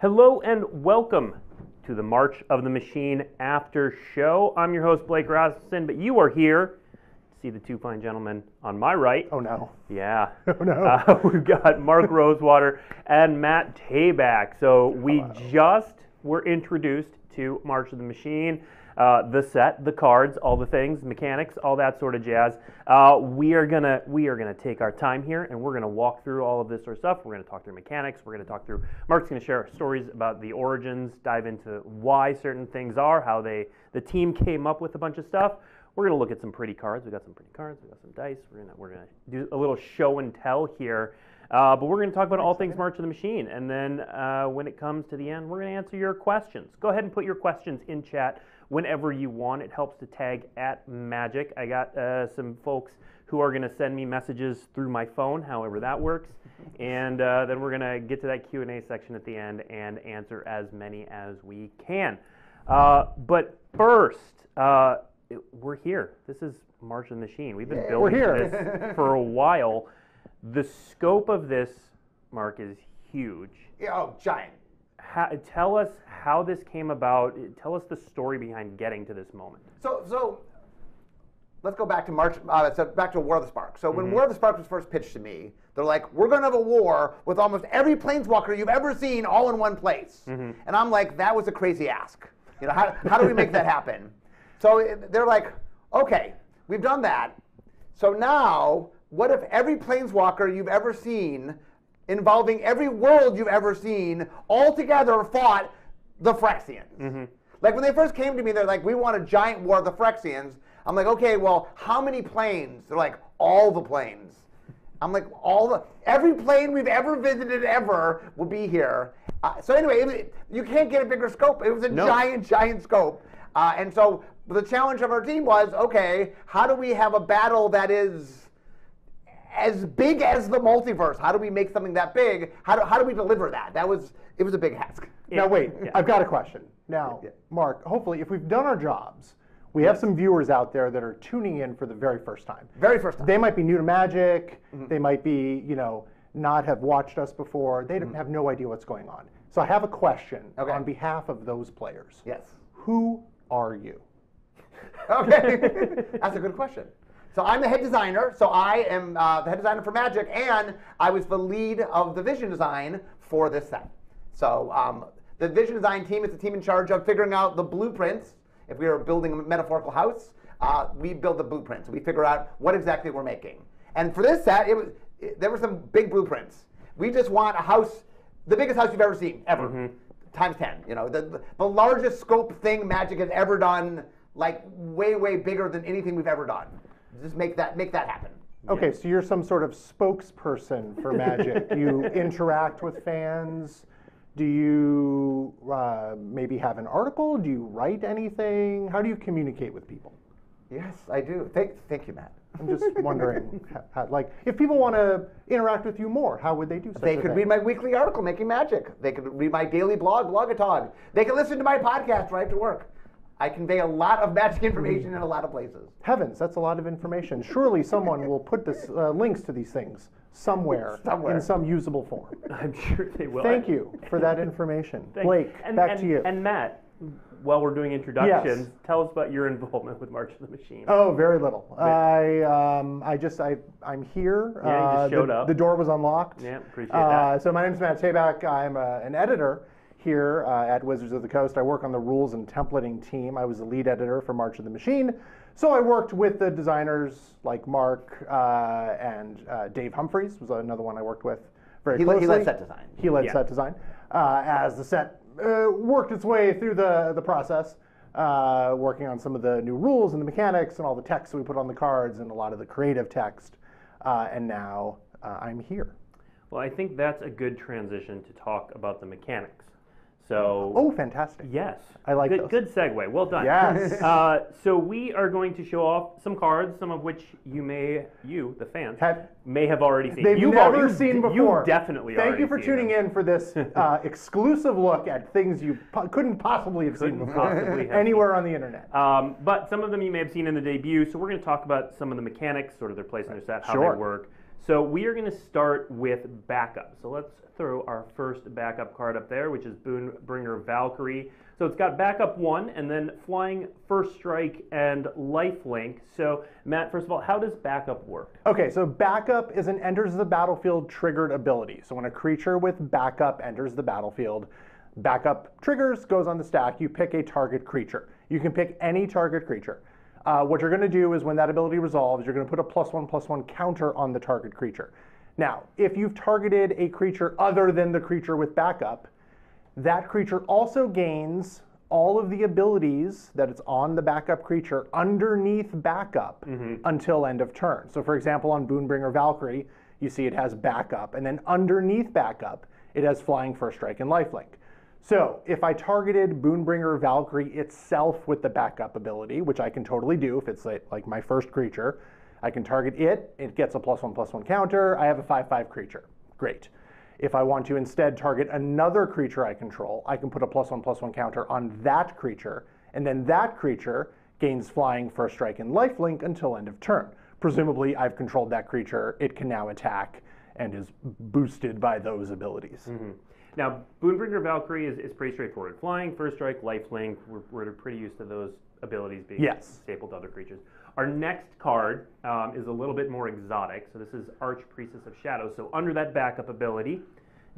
Hello and welcome to the March of the Machine After Show. I'm your host, Blake Rasmussen, but you are here to see the two fine gentlemen on my right. Oh no. Yeah. Oh no. We've got Mark Rosewater and Matt Tabak. So we just were introduced to March of the Machine, the set, the cards, all the things, mechanics, all that sort of jazz. We are gonna take our time here and we're gonna walk through all of this sort of stuff. We're gonna talk through mechanics. We're gonna talk through. Mark's gonna share stories about the origins, dive into why certain things are, how the team came up with a bunch of stuff. We're gonna look at some pretty cards. We got some pretty cards. We got some dice. We're gonna do a little show and tell here. But we're going to talk about all things March of the Machine. And then when it comes to the end, we're going to answer your questions. Go ahead and put your questions in chat whenever you want. It helps to tag at Magic. I got some folks who are going to send me messages through my phone, however that works. And then we're going to get to that Q&A section at the end and answer as many as we can. But first, we're here. This is March of the Machine. We've been building this for a while. The scope of this, Mark, is huge. Oh, giant. Tell us how this came about. Tell us the story behind getting to this moment. So let's go back to March. Back to War of the Spark. So when War of the Spark was first pitched to me, they're like, "We're going to have a war with almost every planeswalker you've ever seen, all in one place." And I'm like, "That was a crazy ask. You know, how do we make that happen?" So they're like, "Okay, we've done that. So now, what if every planeswalker you've ever seen, involving every world you've ever seen, all together fought the Phyrexians?" Like when they first came to me, they're like, "We want a giant war of the Phyrexians." I'm like, "Okay, well, how many planes?" They're like, "All the planes." I'm like, every plane we've ever visited ever will be here. So anyway, you can't get a bigger scope. It was a giant scope. And so the challenge of our team was, okay, how do we have a battle that is as big as the multiverse? How do we make something that big? How do we deliver that? It was a big ask. Now wait, I've got a question. Now, Mark, hopefully if we've done our jobs, we have some viewers out there that are tuning in for the very first time. Very first time. They might be new to Magic. They might be, not have watched us before. They have no idea what's going on. So I have a question on behalf of those players. Yes. Who are you? Okay, that's a good question. So I'm the head designer. So I am the head designer for Magic, and I was the lead of the vision design for this set. So the vision design team is the team in charge of figuring out the blueprints. If we are building a metaphorical house, we build the blueprints. We figure out what exactly we're making. And for this set, there were some big blueprints. We just want a house, the biggest house you've ever seen, ever, times 10. The largest scope thing Magic has ever done, like way bigger than anything we've ever done. Just make that happen. Okay, so you're some sort of spokesperson for Magic. You interact with fans. Do you maybe have an article? Do you write anything? How do you communicate with people? Yes, I do. Thank you, Matt. I'm just wondering, if people want to interact with you more, how would they do so? They could read my weekly article, Making Magic. They could read my daily blog, Blogatog. They could listen to my podcast right to work. I convey a lot of Magic information in a lot of places. Heavens, that's a lot of information. Surely someone will put this links to these things somewhere in some usable form. I'm sure they will. Thank you for that information. Blake, back to you. And Matt, while we're doing introductions, tell us about your involvement with March of the Machine. Oh, very little. I'm here. Yeah, you just showed up. The door was unlocked. Yeah, appreciate that. So my name is Matt Tabak. I'm an editor here at Wizards of the Coast. I work on the rules and templating team. I was the lead editor for March of the Machine. So I worked with the designers like Mark and Dave Humphreys was another one I worked with very closely. He led set design. He led set design. As the set worked its way through the process, working on some of the new rules and the mechanics and all the text that we put on the cards and a lot of the creative text. And now I'm here. Well, I think that's a good transition to talk about the mechanics. So, oh, fantastic. Yes. I like those. Good segue. Well done. Yes. So we are going to show off some cards, some of which you, the fans, may have already seen. They've never seen before. You definitely Thank you for tuning in for this exclusive look at things you couldn't possibly have seen before anywhere on the internet. But some of them you may have seen in the debut, so we're going to talk about some of the mechanics, sort of their place in their set, how they work. So we are going to start with backup. So let's throw our first backup card up there, which is Boonbringer Valkyrie. So it's got backup 1 and then flying, first strike, and lifelink. So Matt, first of all, how does backup work? Okay, so backup is an enters the battlefield triggered ability. So when a creature with backup enters the battlefield, backup triggers, goes on the stack, you pick a target creature. You can pick any target creature. What you're going to do is when that ability resolves, you're going to put a +1/+1 counter on the target creature. Now, if you've targeted a creature other than the creature with backup, that creature also gains all of the abilities that it's on the backup creature underneath backup until end of turn. So for example, on Boonbringer Valkyrie, you see it has backup, and then underneath backup, it has flying, first strike, and lifelink. So if I targeted Boonbringer Valkyrie itself with the backup ability, which I can totally do if it's like my first creature, I can target it gets a +1/+1 counter, I have a 5/5 creature. Great. If I want to instead target another creature I control, I can put a +1/+1 counter on that creature, and then that creature gains flying, first strike, and lifelink until end of turn. Presumably, I've controlled that creature, it can now attack and is boosted by those abilities. Now, Boonbringer Valkyrie is pretty straightforward. Flying, first strike, lifelink, we're pretty used to those abilities being stapled to other creatures. Our next card is a little bit more exotic. So this is Archpriestess of Shadows. So under that backup ability,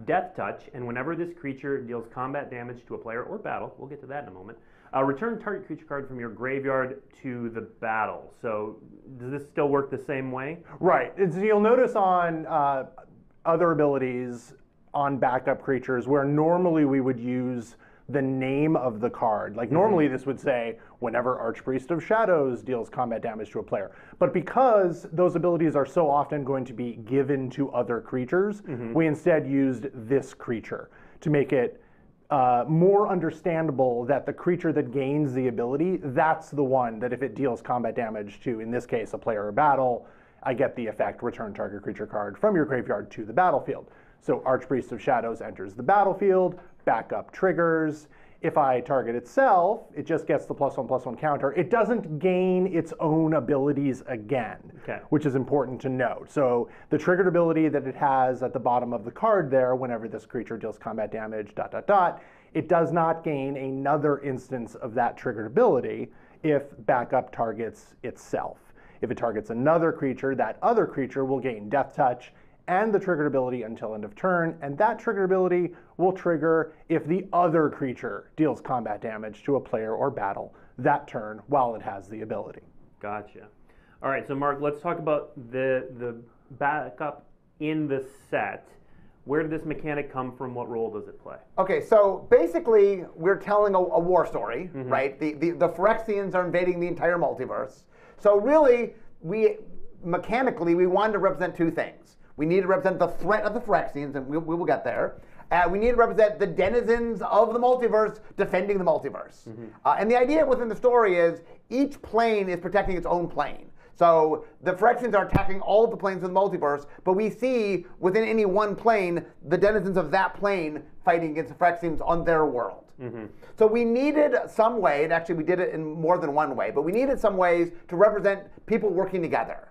Death Touch, and whenever this creature deals combat damage to a player or battle, we'll get to that in a moment, return target creature card from your graveyard to the battle. So does this still work the same way? Right. You'll notice on other abilities on backup creatures where normally we would use the name of the card. Like normally this would say, whenever Archpriest of Shadows deals combat damage to a player. But because those abilities are so often going to be given to other creatures, we instead used this creature to make it more understandable that the creature that gains the ability, that's the one that if it deals combat damage to, in this case, a player or battle, I get the effect, return target creature card from your graveyard to the battlefield. So Archpriest of Shadows enters the battlefield, backup triggers. If I target itself, it just gets the +1/+1 counter. It doesn't gain its own abilities again, which is important to note. So the triggered ability that it has at the bottom of the card there, whenever this creature deals combat damage, ... it does not gain another instance of that triggered ability if backup targets itself. If it targets another creature, that other creature will gain Death Touch and the triggered ability until end of turn, and that triggered ability will trigger if the other creature deals combat damage to a player or battle that turn while it has the ability. Gotcha. All right, so Mark, let's talk about the backup in the set. Where did this mechanic come from? What role does it play? Okay, so basically we're telling a war story, right? The Phyrexians are invading the entire multiverse. So really, mechanically, we wanted to represent two things. We need to represent the threat of the Phyrexians, and we will get there. We need to represent the denizens of the multiverse defending the multiverse. And the idea within the story is each plane is protecting its own plane. So the Phyrexians are attacking all of the planes of the multiverse, but we see within any one plane, the denizens of that plane fighting against the Phyrexians on their world. So we needed some way, and actually we did it in more than one way, but we needed some ways to represent people working together.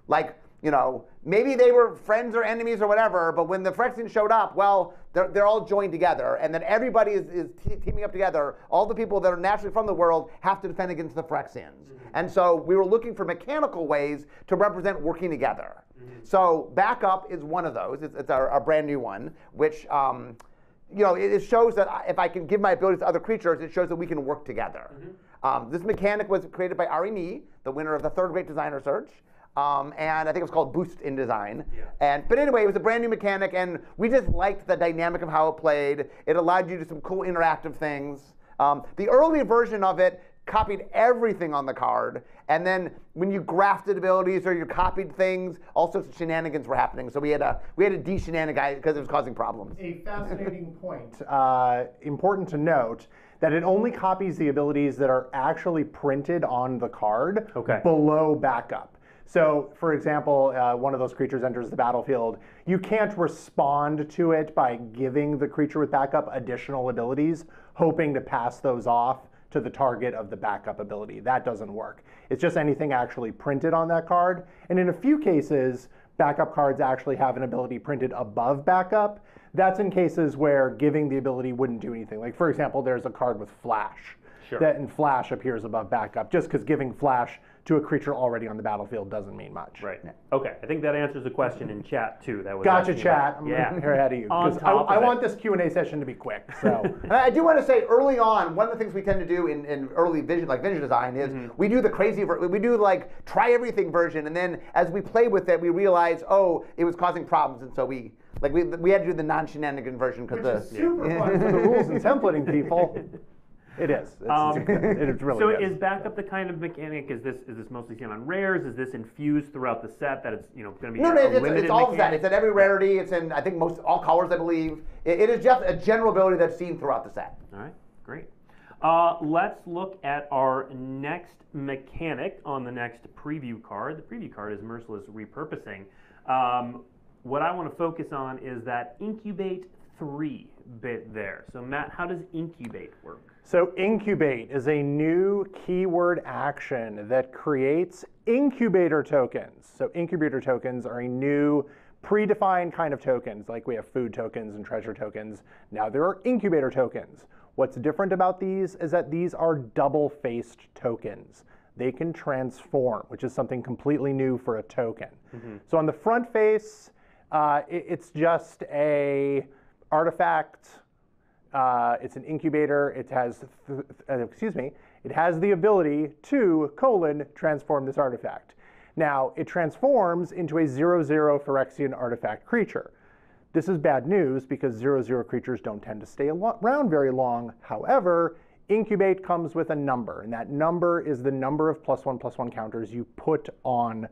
Like, you know, maybe they were friends or enemies or whatever, but when the Phyrexians showed up, well, they're all joined together, and then everybody is teaming up together. All the people that are naturally from the world have to defend against the Phyrexians. And so we were looking for mechanical ways to represent working together. So backup is one of those. It's our brand new one, which you know, it shows that if I can give my abilities to other creatures, it shows that we can work together. This mechanic was created by Ari Nee, the winner of the third Great Designer Search. And I think it was called Boost in Design. But anyway, it was a brand new mechanic, and we just liked the dynamic of how it played. It allowed you to do some cool interactive things. The early version of it copied everything on the card, and then when you grafted abilities or you copied things, all sorts of shenanigans were happening. So we had to de-shenaniganize because it was causing problems. A fascinating point. Important to note that it only copies the abilities that are actually printed on the card below backup. So, for example, one of those creatures enters the battlefield. You can't respond to it by giving the creature with backup additional abilities, hoping to pass those off to the target of the backup ability. That doesn't work. It's just anything actually printed on that card. And in a few cases, backup cards actually have an ability printed above backup. That's in cases where giving the ability wouldn't do anything. Like, for example, there's a card with Flash that in Flash appears above backup, just because giving Flash to a creature already on the battlefield doesn't mean much. Right. Okay. I think that answers the question in chat too. That was Gotcha, chat. I'm yeah. here ahead of you. On 'Cause top I of want this Q&A session to be quick. So And I do want to say early on, one of the things we tend to do in early vision, like vision design, is we do the crazy, we do like try everything version, and then as we play with it, we realize, oh, it was causing problems, and so we had to do the non-shenanigan version because which is super fun for the rules and templating people. It is. It's really so good. is backup the kind of mechanic? Is this mostly seen on rares? Is this infused throughout the set that it's going to be No, a limited it's all mechanic? set. It's at every rarity. It's in I think all colors, I believe. It is just a general ability that's seen throughout the set. All right, great. Let's look at our next mechanic on the next preview card. The preview card is Merciless Repurposing. What I want to focus on is that Incubate 3 bit there. So Matt, how does Incubate work? So Incubate is a new keyword action that creates incubator tokens. So incubator tokens are a new predefined kind of tokens, like we have food tokens and treasure tokens. Now there are incubator tokens. What's different about these is that these are double-faced tokens. They can transform, which is something completely new for a token. So on the front face, it's just a artifact. It's an incubator. It has, it has the ability to transform this artifact. Now, it transforms into a 0/0 Phyrexian artifact creature. This is bad news because 0/0 creatures don't tend to stay around very long. However, Incubate comes with a number, and that number is the number of +1/+1 counters you put on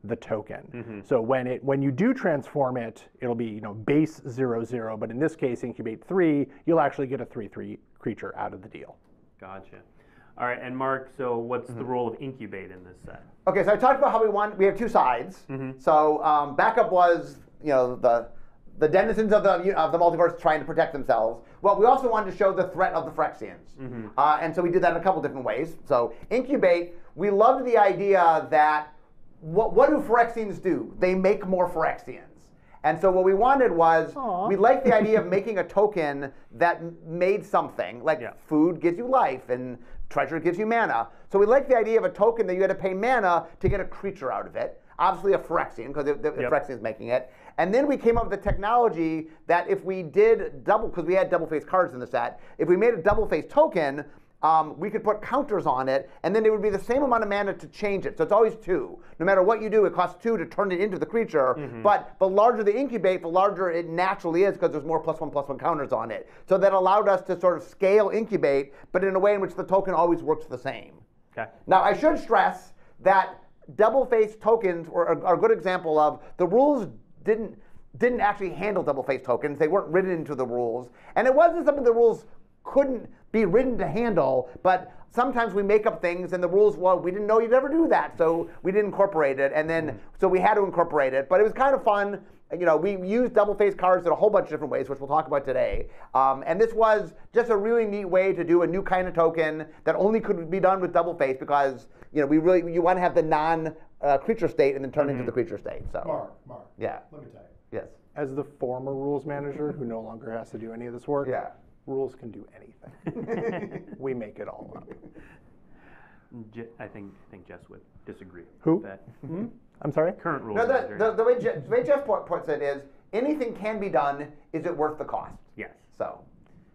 the token. So when you do transform it, it'll be base 0/0, but in this case, Incubate 3, you'll actually get a 3/3 creature out of the deal. Gotcha. All right, and Mark, so what's the role of Incubate in this set? Okay, so I talked about how we have two sides. So backup was the denizens of the multiverse trying to protect themselves. Well, we also wanted to show the threat of the Phyrexians. And so we did that in a couple different ways. So Incubate, we loved the idea that what do Phyrexians do? They make more Phyrexians. And so what we wanted was, we liked the idea of making a token that made something, like food gives you life and treasure gives you mana. So we liked the idea of a token that you had to pay mana to get a creature out of it. Obviously a Phyrexian, because the Phyrexian's making it. And then we came up with the technology that if we did because we had double-faced cards in the set, if we made a double-faced token, we could put counters on it, and then it would be the same amount of mana to change it. So it's always 2. No matter what you do, it costs 2 to turn it into the creature. But the larger the Incubate, the larger it naturally is because there's more +1/+1 counters on it. So that allowed us to sort of scale Incubate, but in a way in which the token always works the same. Okay. Now, I should stress that double-faced tokens are a good example of the rules didn't actually handle double-faced tokens. They weren't written into the rules. And it wasn't something the rules couldn't be written to handle, but sometimes we make up things and the rules, well, we didn't know you'd ever do that, so we didn't incorporate it, and then so we had to incorporate it. But it was kind of fun. We used double-faced cards in a whole bunch of different ways, which we'll talk about today. And this was just a really neat way to do a new kind of token that only could be done with double-face because you want to have the non-creature state and then turn into the creature state. So Mark. Yeah. Let me tell you. Yes. As the former rules manager who no longer has to do any of this work, rules can do anything. We make it all up. I think Jess would disagree. Who? With that. I'm sorry? Current rules. No, the way Jeff puts it is anything can be done. Is it worth the cost? Yes. So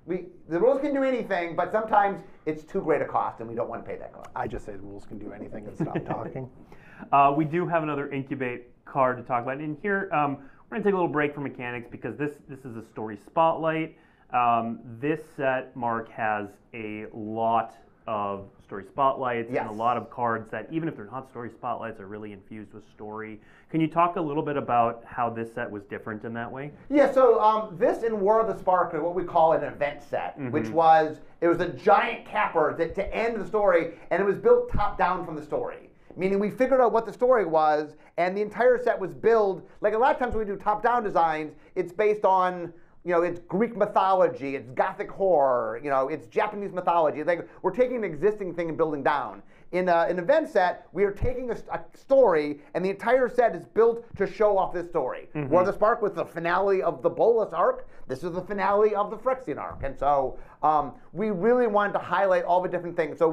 the rules can do anything, but sometimes it's too great a cost, and we don't want to pay that cost. I just say the rules can do anything and stop talking. We do have another Incubate card to talk about. And here, we're going to take a little break from mechanics because this is a story spotlight. This set, Mark, has a lot of story spotlights and a lot of cards that, even if they're not story spotlights, are really infused with story. Can you talk a little bit about how this set was different in that way? Yeah, so this in War of the Spark are what we call an event set, which was a giant capper to end the story, and it was built top down from the story. Meaning we figured out what the story was, and the entire set was built, like a lot of times when we do top-down designs, it's based on it's Greek mythology, it's Gothic horror, it's Japanese mythology. Like, we're taking an existing thing and building down. In an event set, we are taking a story, and the entire set is built to show off this story. War of the Spark was the finale of the Bolus arc. This is the finale of the Phyrexian arc. And so we really wanted to highlight all the different things. So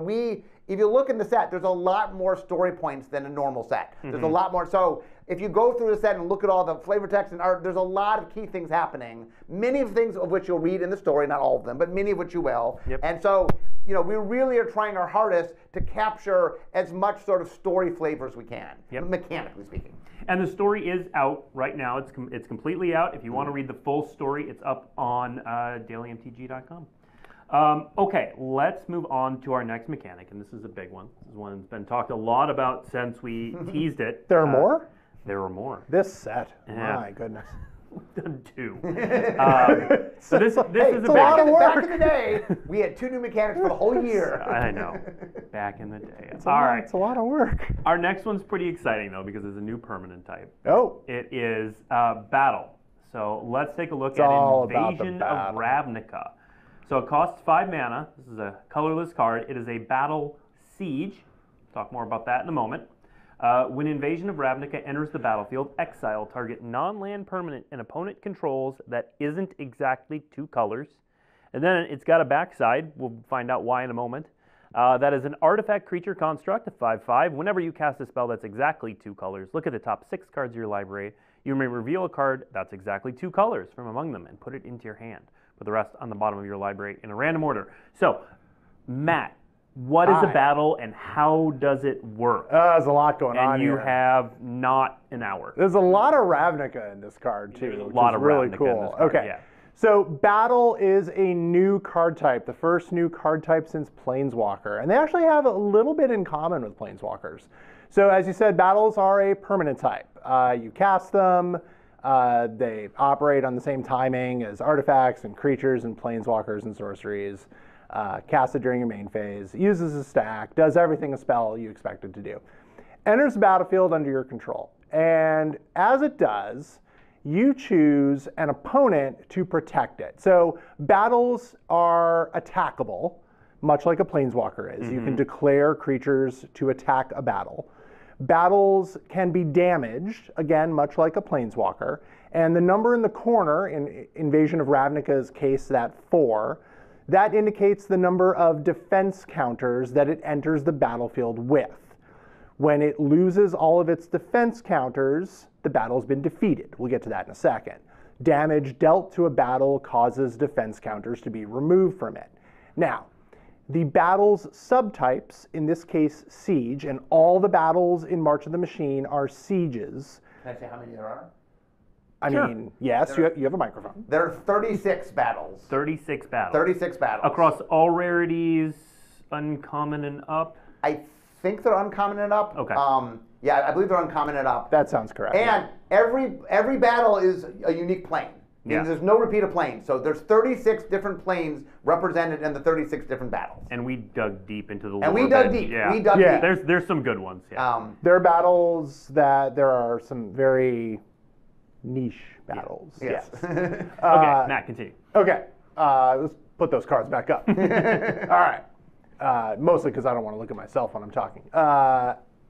if you look in the set, there's a lot more story points than a normal set. There's a lot more. So if you go through the set and look at all the flavor text and art, there's a lot of key things happening. Many of things of which you'll read in the story, not all of them, but many of which you will. And so we really are trying our hardest to capture as much sort of story flavor as we can, mechanically speaking. And the story is out right now. It's completely out. If you want to read the full story, it's up on dailymtg.com. Okay, let's move on to our next mechanic, and this is a big one. This is one that's been talked a lot about since we teased it. There are more? There are more. This set, Yeah. my goodness. We've done 2. So this is a it's big a lot of one. work. Back in the day, we had 2 new mechanics for the whole year. I know. Back in the day. It's All right. It's a lot of work. Our next one's pretty exciting, though, because it's a new permanent type. Oh. It is Battle. So let's take a look at all about the Invasion of battle. Ravnica. So it costs 5 mana. This is a colorless card. It is a battle siege. Talk more about that in a moment. When Invasion of Ravnica enters the battlefield, exile target non-land permanent an opponent controls that isn't exactly 2 colors. And then it's got a backside. We'll find out why in a moment. That is an artifact creature construct, a 5/5. Whenever you cast a spell that's exactly 2 colors, look at the top 6 cards of your library. You may reveal a card that's exactly 2 colors from among them and put it into your hand. Put the rest on the bottom of your library in a random order. So, Matt, what is a battle and how does it work? There's a lot going on And you here. have not an hour. There's a lot of Ravnica in this card, too, There's a which lot is of really Ravnica in cool. this card, Okay. yeah. So Battle is a new card type, the first new card type since Planeswalker. And they actually have a little bit in common with Planeswalkers. So as you said, battles are a permanent type. You cast them, they operate on the same timing as artifacts and creatures and Planeswalkers and sorceries. Cast it during your main phase, uses a stack, does everything a spell you expect it to do. Enters the battlefield under your control. And as it does, you choose an opponent to protect it. So battles are attackable, much like a Planeswalker is. You can declare creatures to attack a battle. Battles can be damaged, again, much like a Planeswalker. And the number in the corner, in Invasion of Ravnica's case, that 4, that indicates the number of defense counters that it enters the battlefield with. When it loses all of its defense counters, the battle's been defeated. We'll get to that in a second. Damage dealt to a battle causes defense counters to be removed from it. Now, the battle's subtypes, in this case siege, and all the battles in March of the Machine are sieges. Can I say how many there are? I mean, yes, you have a microphone. There are 36 battles. 36 battles. 36 battles. Across all rarities, uncommon and up. I think they're uncommon and up. Okay. Yeah, I believe they're uncommon and up. That sounds correct. And every battle is a unique plane. Yeah. There's no repeat of planes. So there's 36 different planes represented in the 36 different battles. And we dug deep into the lore. And we dug bit. deep. Yeah. We dug deep. There's some good ones. Yeah. There are battles that there are some very niche battles. Yes. Okay, Matt, continue. Okay, let's put those cards back up. All right, mostly because I don't want to look at myself when I'm talking.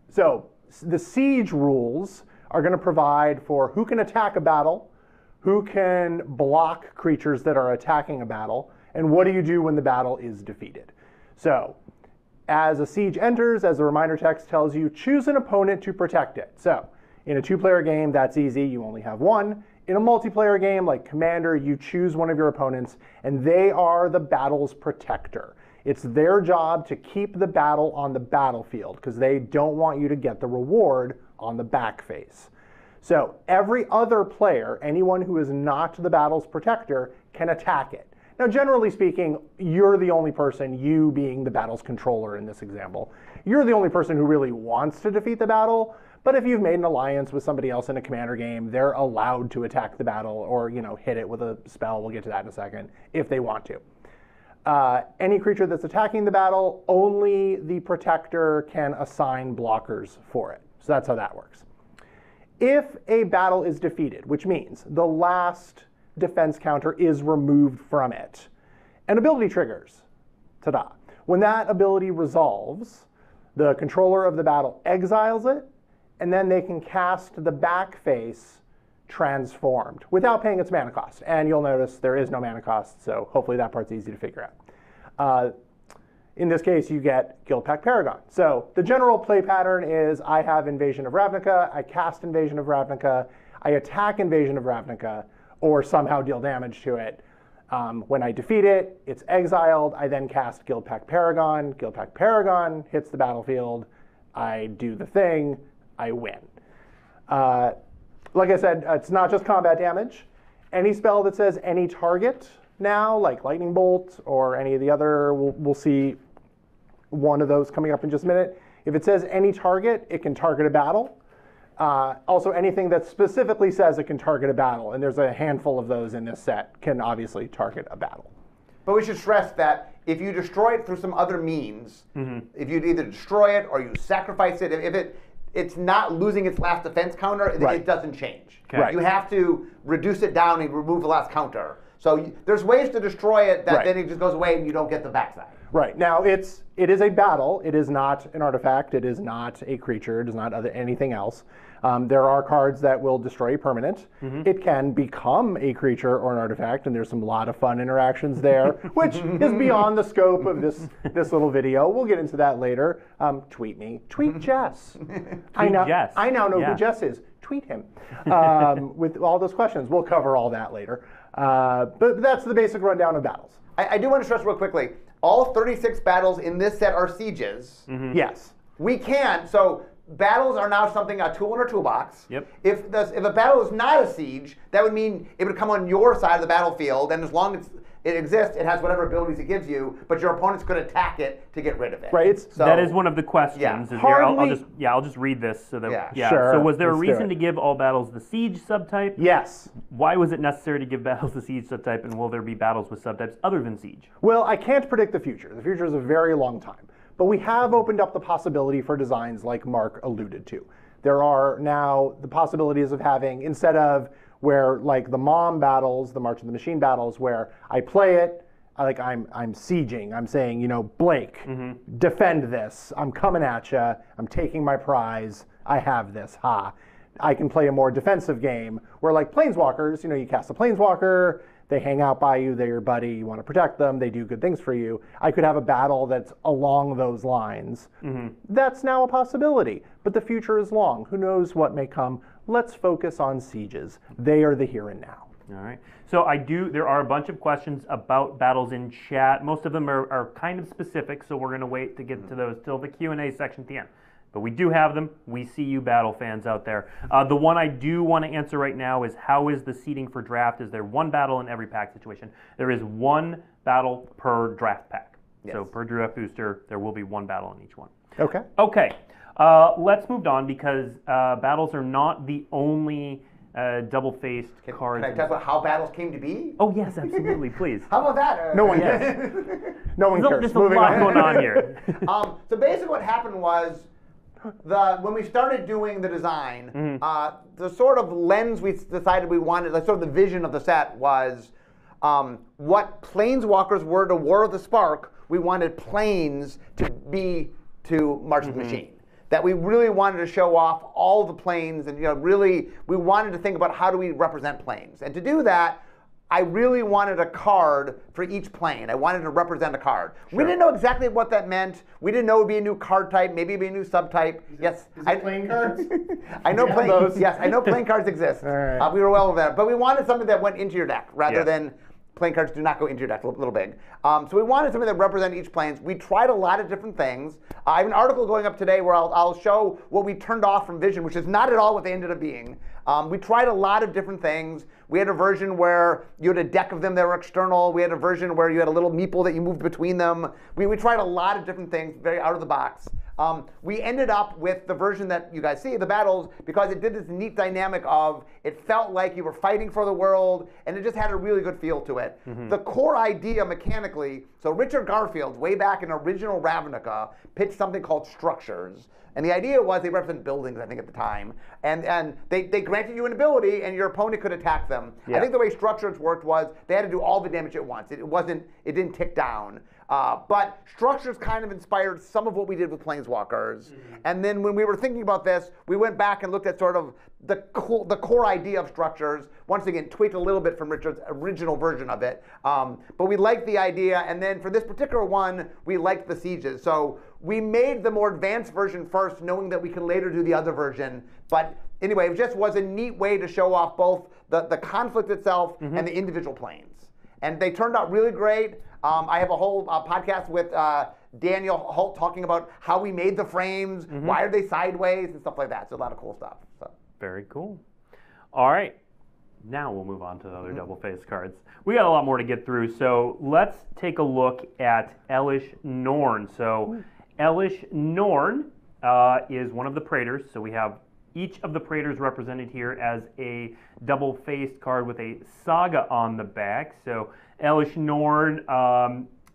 So the siege rules are going to provide for who can attack a battle, who can block creatures that are attacking a battle, and what do you do when the battle is defeated. So as a siege enters, as the reminder text tells you, choose an opponent to protect it. So in a 2-player game, that's easy. You only have one. In a multiplayer game like Commander, you choose one of your opponents, and they are the battle's protector. It's their job to keep the battle on the battlefield because they don't want you to get the reward on the back face. So every other player, anyone who is not the battle's protector, can attack it. Now, generally speaking, you're the only person, you being the battle's controller in this example, you're the only person who really wants to defeat the battle. But if you've made an alliance with somebody else in a Commander game, they're allowed to attack the battle or, hit it with a spell. We'll get to that in a second, if they want to. Any creature that's attacking the battle, only the protector can assign blockers for it. So that's how that works. If a battle is defeated, which means the last defense counter is removed from it. And ability triggers. Ta-da. When that ability resolves, the controller of the battle exiles it, and then they can cast the back face transformed without paying its mana cost. And you'll notice there is no mana cost, so hopefully that part's easy to figure out. In this case, you get Guildpact Paragon. So the general play pattern is I have Invasion of Ravnica, I cast Invasion of Ravnica, I attack Invasion of Ravnica, or somehow deal damage to it. When I defeat it, it's exiled. I then cast Guildpact Paragon. Guildpact Paragon hits the battlefield. I do the thing. I win. Like I said, it's not just combat damage. Any spell that says any target now, like Lightning Bolt or any of the other, we'll see one of those coming up in just a minute. If it says any target, it can target a battle. Also, anything that specifically says it can target a battle, and there's a handful of those in this set, can obviously target a battle. But we should stress that if you destroy it through some other means, if you either destroy it or you sacrifice it, if it's not losing its last defense counter, it doesn't change. Okay. Right. You have to reduce it down and remove the last counter. So there's ways to destroy it that then it just goes away and you don't get the backside. Right. Now, it is a battle. It is not an artifact. It is not a creature. It is not anything else. There are cards that will destroy a permanent. It can become a creature or an artifact, and there's a lot of fun interactions there, which is beyond the scope of this little video. We'll get into that later. Tweet me. Tweet Jess. I now know who Jess is. Tweet him with all those questions. We'll cover all that later. But that's the basic rundown of battles. I do want to stress real quickly, all 36 battles in this set are sieges. Yes. We can, so battles are now something, a tool in our toolbox. Yep. If a battle is not a siege, that would mean it would come on your side of the battlefield, and as long as it exists, it has whatever abilities it gives you, but your opponents could attack it to get rid of it. Right. So, that is one of the questions. Yeah. I'll just read this so that Sure, So was there a let's do reason it. to give all battles the siege subtype? Yes. Why was it necessary to give battles the siege subtype, and will there be battles with subtypes other than siege? Well, I can't predict the future. The future is a very long time. But we have opened up the possibility for designs like Mark alluded to. There are now the possibilities of having, instead of where like the Mom battles, the March of the Machine battles, where I play it, like I'm sieging, I'm saying, Blake, defend this, I'm coming at you, I'm taking my prize, I have this, ha. I can play a more defensive game where like Planeswalkers, you cast a Planeswalker, they hang out by you, they're your buddy, you want to protect them, they do good things for you. I could have a battle that's along those lines. That's now a possibility, but the future is long. Who knows what may come? Let's focus on sieges. They are the here and now. All right. So there are a bunch of questions about battles in chat. Most of them are kind of specific, so we're going to wait to get to those till the Q&A section at the end. But we do have them. We see you battle fans out there. The one I do want to answer right now is how is the seating for draft? Is there one battle in every pack situation? There is one battle per draft pack. Yes. So per draft booster, there will be one battle in each one. Okay. Okay. Let's move on because battles are not the only double-faced cards. Can I talk about how battles came to be? Oh, yes, absolutely, please. How about that? No one cares. No one cares. There's a lot going on here. So basically what happened was, when we started doing the design, the sort of lens we decided we wanted, like sort of the vision of the set was what Planeswalkers were to War of the Spark, we wanted Planes to be to March of the Machine. That we really wanted to show off all the planes, and really we wanted to think about how do we represent planes. And to do that, I really wanted a card for each plane. I wanted to represent a card. Sure. We didn't know exactly what that meant. We didn't know it would be a new card type, maybe it'd be a new subtype. Is it playing cards? I know I know playing cards exist. All right. We were well aware of that. But we wanted something that went into your deck rather than playing cards do not go into your deck, a little big. So we wanted something that represented each planes. We tried a lot of different things. I have an article going up today where I'll show what we turned off from Vision, which is not at all what they ended up being. We tried a lot of different things. We had a version where you had a deck of them that were external. We had a version where you had a little meeple that you moved between them. We tried a lot of different things, very out of the box. We ended up with the version that you guys see, the battles, because it did this neat dynamic of it felt like you were fighting for the world, and it just had a really good feel to it. The core idea mechanically, so Richard Garfield, way back in original Ravnica, pitched something called structures. And the idea was they represent buildings, I think, at the time. And they granted you an ability, and your opponent could attack them. I think the way structures worked was they had to do all the damage at once. It didn't tick down. But structures kind of inspired some of what we did with Planeswalkers. And then when we were thinking about this, we went back and looked at sort of the core idea of structures. Once again, tweaked a little bit from Richard's original version of it. But we liked the idea. And then for this particular one, we liked the sieges. So we made the more advanced version first, knowing that we can later do the other version. But anyway, it just was a neat way to show off both the conflict itself and the individual planes. And they turned out really great. I have a whole podcast with Daniel Holt talking about how we made the frames, why are they sideways, and stuff like that. So a lot of cool stuff. So. Very cool. All right. Now we'll move on to the other double-faced cards. We got a lot more to get through, so let's take a look at Elish Norn. So Elish Norn is one of the Praetors. So we have each of the Praetors represented here as a double-faced card with a saga on the back. So Elish Norn,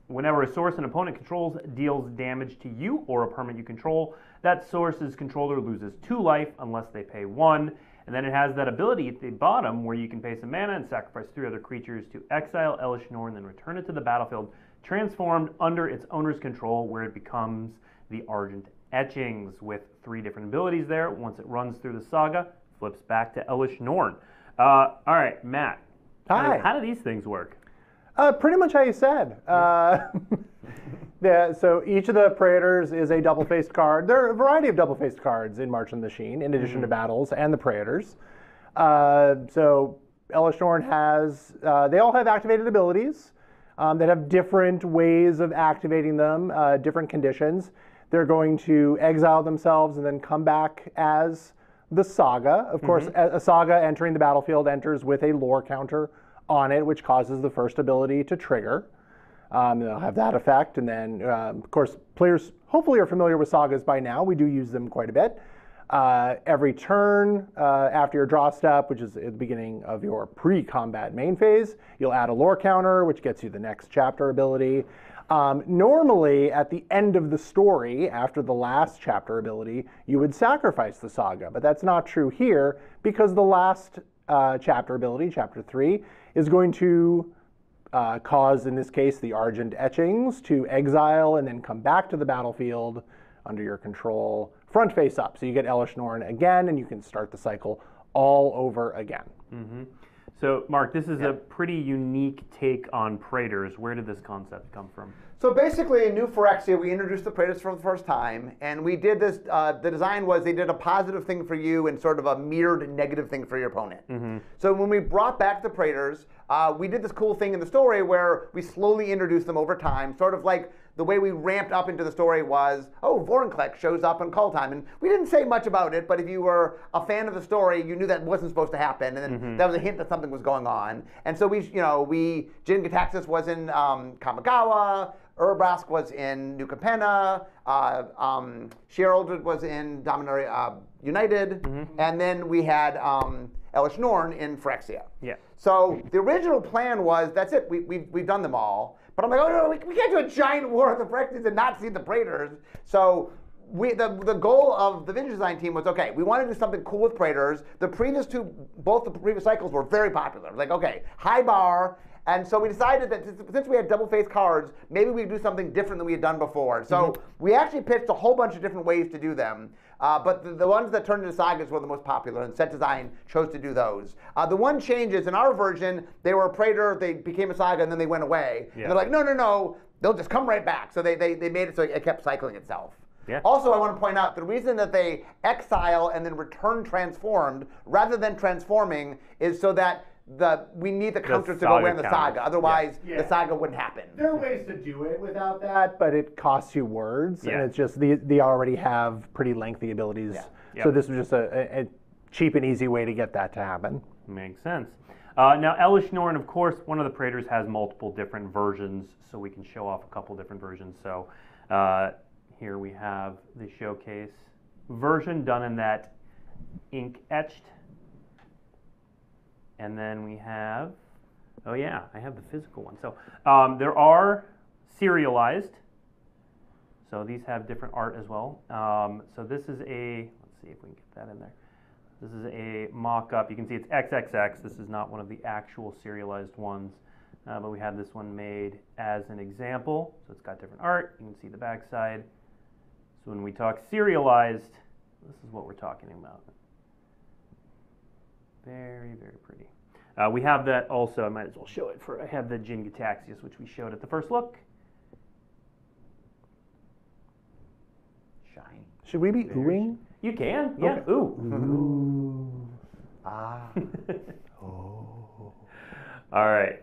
whenever a source an opponent controls deals damage to you or a permanent you control, that source's controller loses 2 life unless they pay 1. And then it has that ability at the bottom where you can pay some mana and sacrifice 3 other creatures to exile Elish Norn, then return it to the battlefield, transformed under its owner's control, where it becomes the Argent Etchings with 3 different abilities there. Once it runs through the saga, flips back to Elish Norn. All right, Matt. Hi. How do these things work? Pretty much how you said. So each of the Praetors is a double-faced card. There are a variety of double-faced cards in March of the Machine, in addition to battles and the Praetors. So Elish Norn has, they all have activated abilities that have different ways of activating them, different conditions. They're going to exile themselves and then come back as the Saga. Of course, a Saga entering the battlefield enters with a lore counter on it, which causes the first ability to trigger. They'll have that effect, and then, of course, players hopefully are familiar with Sagas by now. We do use them quite a bit. Every turn after your draw step, which is at the beginning of your pre-combat main phase, you'll add a lore counter, which gets you the next chapter ability. Normally, at the end of the story, after the last chapter ability, you would sacrifice the Saga, but that's not true here because the last chapter ability, chapter 3, is going to cause, in this case, the Argent Etchings to exile and then come back to the battlefield under your control, front face up. So you get Elish Norn again, and you can start the cycle all over again. So, Mark, this is a pretty unique take on Praetors. Where did this concept come from? So basically, in New Phyrexia, we introduced the Praetors for the first time, and we did this, the design was they did a positive thing for you and sort of a mirrored negative thing for your opponent. So when we brought back the Praetors, we did this cool thing in the story where we slowly introduced them over time, sort of like the way we ramped up into the story was, oh, Vorinclex shows up in Call Time. And we didn't say much about it, but if you were a fan of the story, you knew that wasn't supposed to happen. And then that was a hint that something was going on. And so Jin Gitaxias was in Kamigawa, Urbrask was in New Capenna, Sheer Aldred was in Dominaria United, and then we had Elish Norn in Phyrexia. So the original plan was, that's it, we've done them all. But I'm like, oh no, we can't do a giant war of the Phyrexians and not see the Praetors. So the goal of the vintage design team was, okay, we want to do something cool with Praetors. Both the previous cycles were very popular. Like, okay, high bar. And so we decided that since we had double-faced cards, maybe we'd do something different than we had done before. So we actually pitched a whole bunch of different ways to do them. But the ones that turned into sagas were the most popular, and set design chose to do those. The one change is, in our version, they were a Praetor, they became a saga, and then they went away. And they're like, no, they'll just come right back. So they made it so it kept cycling itself. Also, I want to point out, the reason that they exile and then return transformed, rather than transforming, is so that we need the counters to go away in the saga. Otherwise, the saga wouldn't happen. There are ways to do it without that, but it costs you words, and it's just they already have pretty lengthy abilities. So this was just a cheap and easy way to get that to happen. Makes sense. Now, Elish Norn, of course, one of the Praetors has multiple different versions, so we can show off a couple different versions. So here we have the showcase version done in that ink etched. And then we have, oh yeah, I have the physical one. So there are serialized. So these have different art as well. So this is a, let's see if we can get that in there. This is a mock-up. You can see it's XXX. This is not one of the actual serialized ones, but we had this one made as an example. So it's got different art. You can see the back side. So when we talk serialized, this is what we're talking about. Very, very pretty. We have that also. I might as well show it. I have the Jin Gataxias, which we showed at the first look. Shiny. Should we be oohing? You can, yeah. Okay. Ooh. Ooh. Ah. Oh. All right.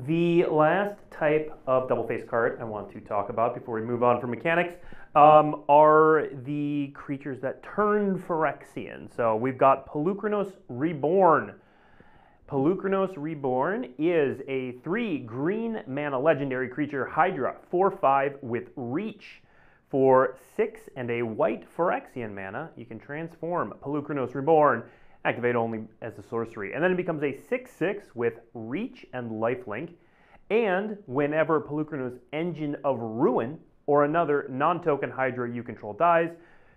The last type of double-faced card I want to talk about before we move on from mechanics are the creatures that turn Phyrexian. So we've got Polukranos Reborn. Polukranos Reborn is a 3 green mana legendary creature, Hydra, 4/5 with reach. For 6 and a white Phyrexian mana, you can transform Polukranos Reborn, activate only as a sorcery. And then it becomes a 6/6 with reach and lifelink. And whenever Polukranos Engine of Ruin or another non-token Hydra you control dies,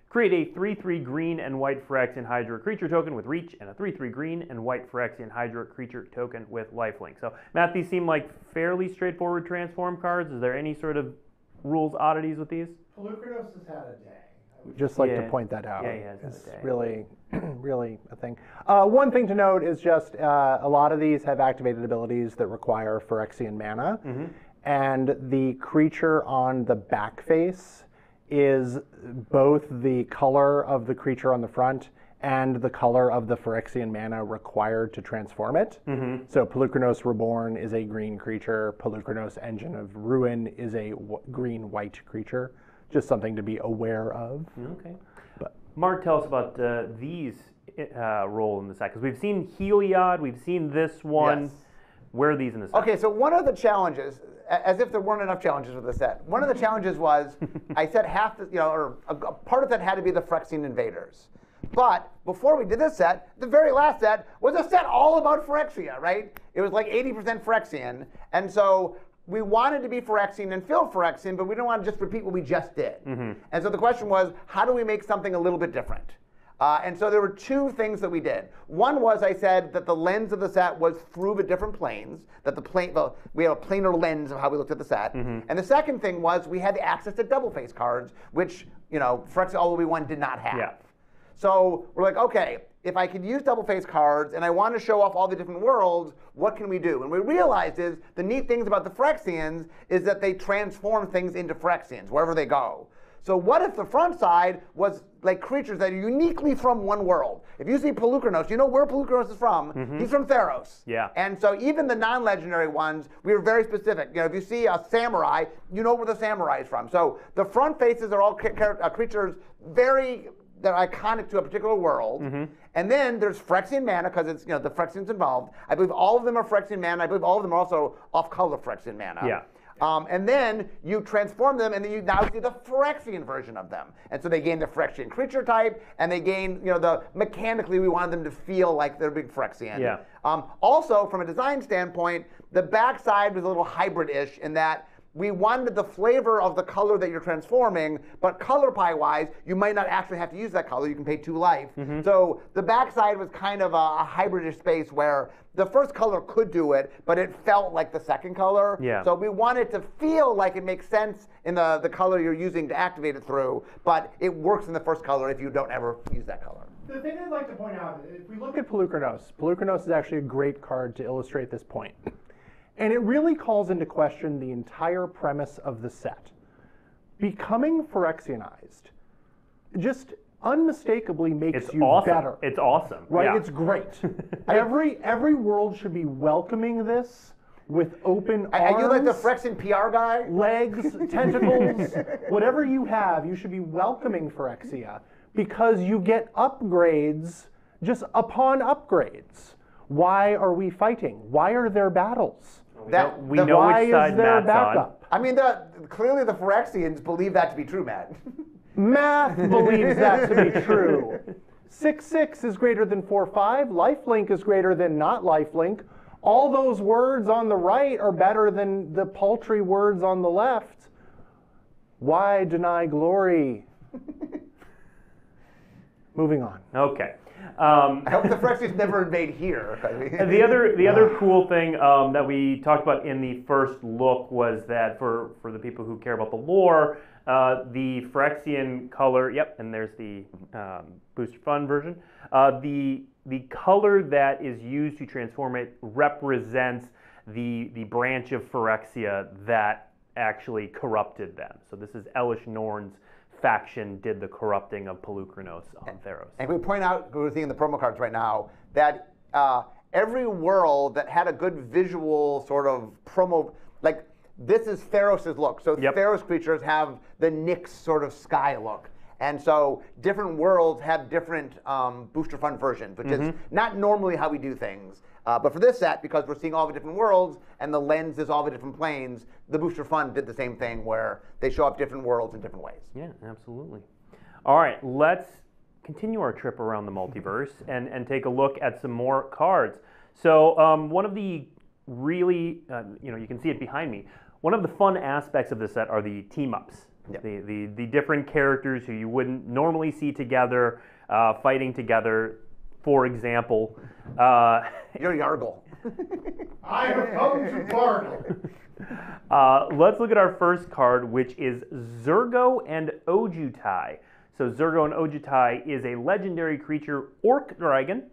create a 3/3 green and white Phyrexian Hydra creature token with reach and a 3/3 green and white Phyrexian Hydra creature token with lifelink. So, Matt, these seem like fairly straightforward transform cards. Is there any sort of rules oddities with these? Polukranos has had a day. I would just like to Yeah. point that out. Yeah, he has had a It's day. really, really a thing. One thing to note is just a lot of these have activated abilities that require Phyrexian mana, and the creature on the back face is both the color of the creature on the front and the color of the Phyrexian mana required to transform it. So Polukranos Reborn is a green creature. Polukranos Engine of Ruin is a green-white creature. Just something to be aware of. Okay. But Mark, tell us about these role in the set, because we've seen Heliod, we've seen this one. Yes. Where are these in the set? Okay, so one of the challenges, as if there weren't enough challenges with the set, one of the challenges was I said half, or a part of that had to be the Phyrexian invaders. But before we did this set, the very last set was a set all about Phyrexia, right? It was like 80% Phyrexian, and so we wanted to be Phyrexian and fill Phyrexian, but we didn't want to just repeat what we just did. And so the question was, how do we make something a little bit different? And so there were two things that we did. One was I said that the lens of the set was through the different planes, that we have a planar lens of how we looked at the set. And the second thing was we had the access to double-face cards, which Phyrexia All Will Be One did not have. Yeah. So we're like, okay, if I could use double-face cards and I want to show off all the different worlds, what can we do? And we realized is the neat things about the Phyrexians is that they transform things into Phyrexians wherever they go. So what if the front side was like creatures that are uniquely from one world? If you see Polukranos, you know where Polukranos is from. He's from Theros. Yeah. And so even the non-legendary ones, we were very specific. If you see a samurai, you know where the samurai is from. So the front faces are all creatures they're iconic to a particular world. And then there's Phyrexian mana, because it's the Phyrexians involved. I believe all of them are Phyrexian mana. I believe all of them are also off-color Phyrexian mana. Yeah. And then you transform them, and then you now see the Phyrexian version of them. And so they gain the Phyrexian creature type, and they gain, mechanically we wanted them to feel like they're big Phyrexian. Yeah. Also, from a design standpoint, the backside was a little hybrid-ish in that we wanted the flavor of the color that you're transforming, but color pie-wise, you might not actually have to use that color. You can pay 2 life. So the backside was kind of a hybridish space where the first color could do it, but it felt like the second color. Yeah. So we wanted to feel like it makes sense in the color you're using to activate it through, but it works in the first color if you don't ever use that color. The thing I'd like to point out, if we look at Polukranos is actually a great card to illustrate this point. And it really calls into question the entire premise of the set. Becoming Phyrexianized just unmistakably makes It's you awesome. better. It's awesome. Right? Yeah. It's great. Every world should be welcoming this with open arms. Are you like the Phyrexian PR guy? Legs, tentacles, whatever you have, you should be welcoming Phyrexia because you get upgrades just upon upgrades. Why are we fighting? Why are there battles? We know why which side is there Matt's backup? I mean, clearly the Phyrexians believe that to be true, Matt. Math believes that to be true. 6/6 is greater than 4/5. Lifelink is greater than not lifelink. All those words on the right are better than the paltry words on the left. Why deny glory? Moving on. on. Okay. I hope the Phyrexians never invade here. The other cool thing that we talked about in the first look was that for the people who care about the lore, the Phyrexian color, yep, and there's the Booster Fun version. The color that is used to transform it represents the branch of Phyrexia that actually corrupted them. So this is Elish Norn's faction did the corrupting of Pelucranos on Theros. And we point out, we're seeing the promo cards right now, that every world that had a good visual sort of promo, like this is Theros' look. So Theros creatures have the Nyx sort of sky look. And so different worlds have different Booster Fun versions, which is not normally how we do things. But for this set, because we're seeing all the different worlds and the lens is all the different planes, the Booster Fun did the same thing where they show up different worlds in different ways. Yeah, absolutely. All right, let's continue our trip around the multiverse and take a look at some more cards. So one of the really, you can see it behind me. One of the fun aspects of this set are the team-ups. Yep. The different characters who you wouldn't normally see together, fighting together. For example, you're Yargle. I have come to Bartle. Let's look at our first card, which is Zurgo and Ojutai. So Zurgo and Ojutai is a legendary creature, Orc Dragon.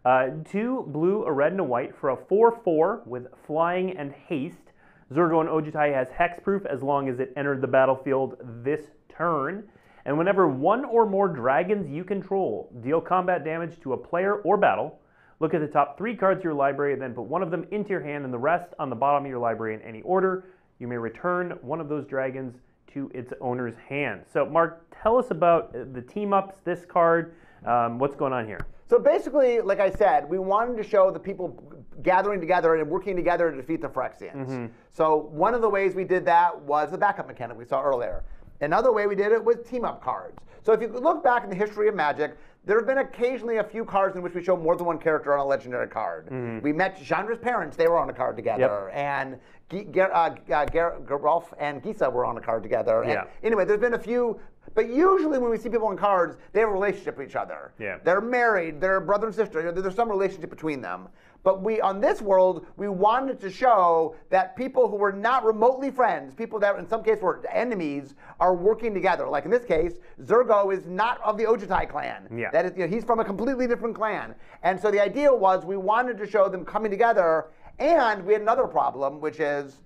2 blue, a red, and a white for a 4/4 with flying and haste. Zurgo and Ojutai has hexproof as long as it entered the battlefield this turn. And whenever one or more dragons you control deal combat damage to a player or battle, look at the top 3 cards of your library and then put one of them into your hand and the rest on the bottom of your library in any order. You may return one of those dragons to its owner's hand. So Mark, tell us about the team-ups, this card, what's going on here? So basically, like I said, we wanted to show the people gathering together and working together to defeat the Phyrexians. So one of the ways we did that was the backup mechanic we saw earlier. Another way we did it was team-up cards. So if you look back in the history of Magic, there have been occasionally a few cards in which we show more than one character on a legendary card. We met Chandra's parents, they were on a card together. And Geralf and Gisa were on a card together. And anyway, there's been a few, but usually when we see people on cards, they have a relationship with each other. They're married, they're brother and sister, there's some relationship between them. But on this world, we wanted to show that people who were not remotely friends, people that in some cases were enemies, are working together. Like in this case, Zurgo is not of the Ojutai clan. That is, he's from a completely different clan. And so the idea was we wanted to show them coming together, and we had another problem, which is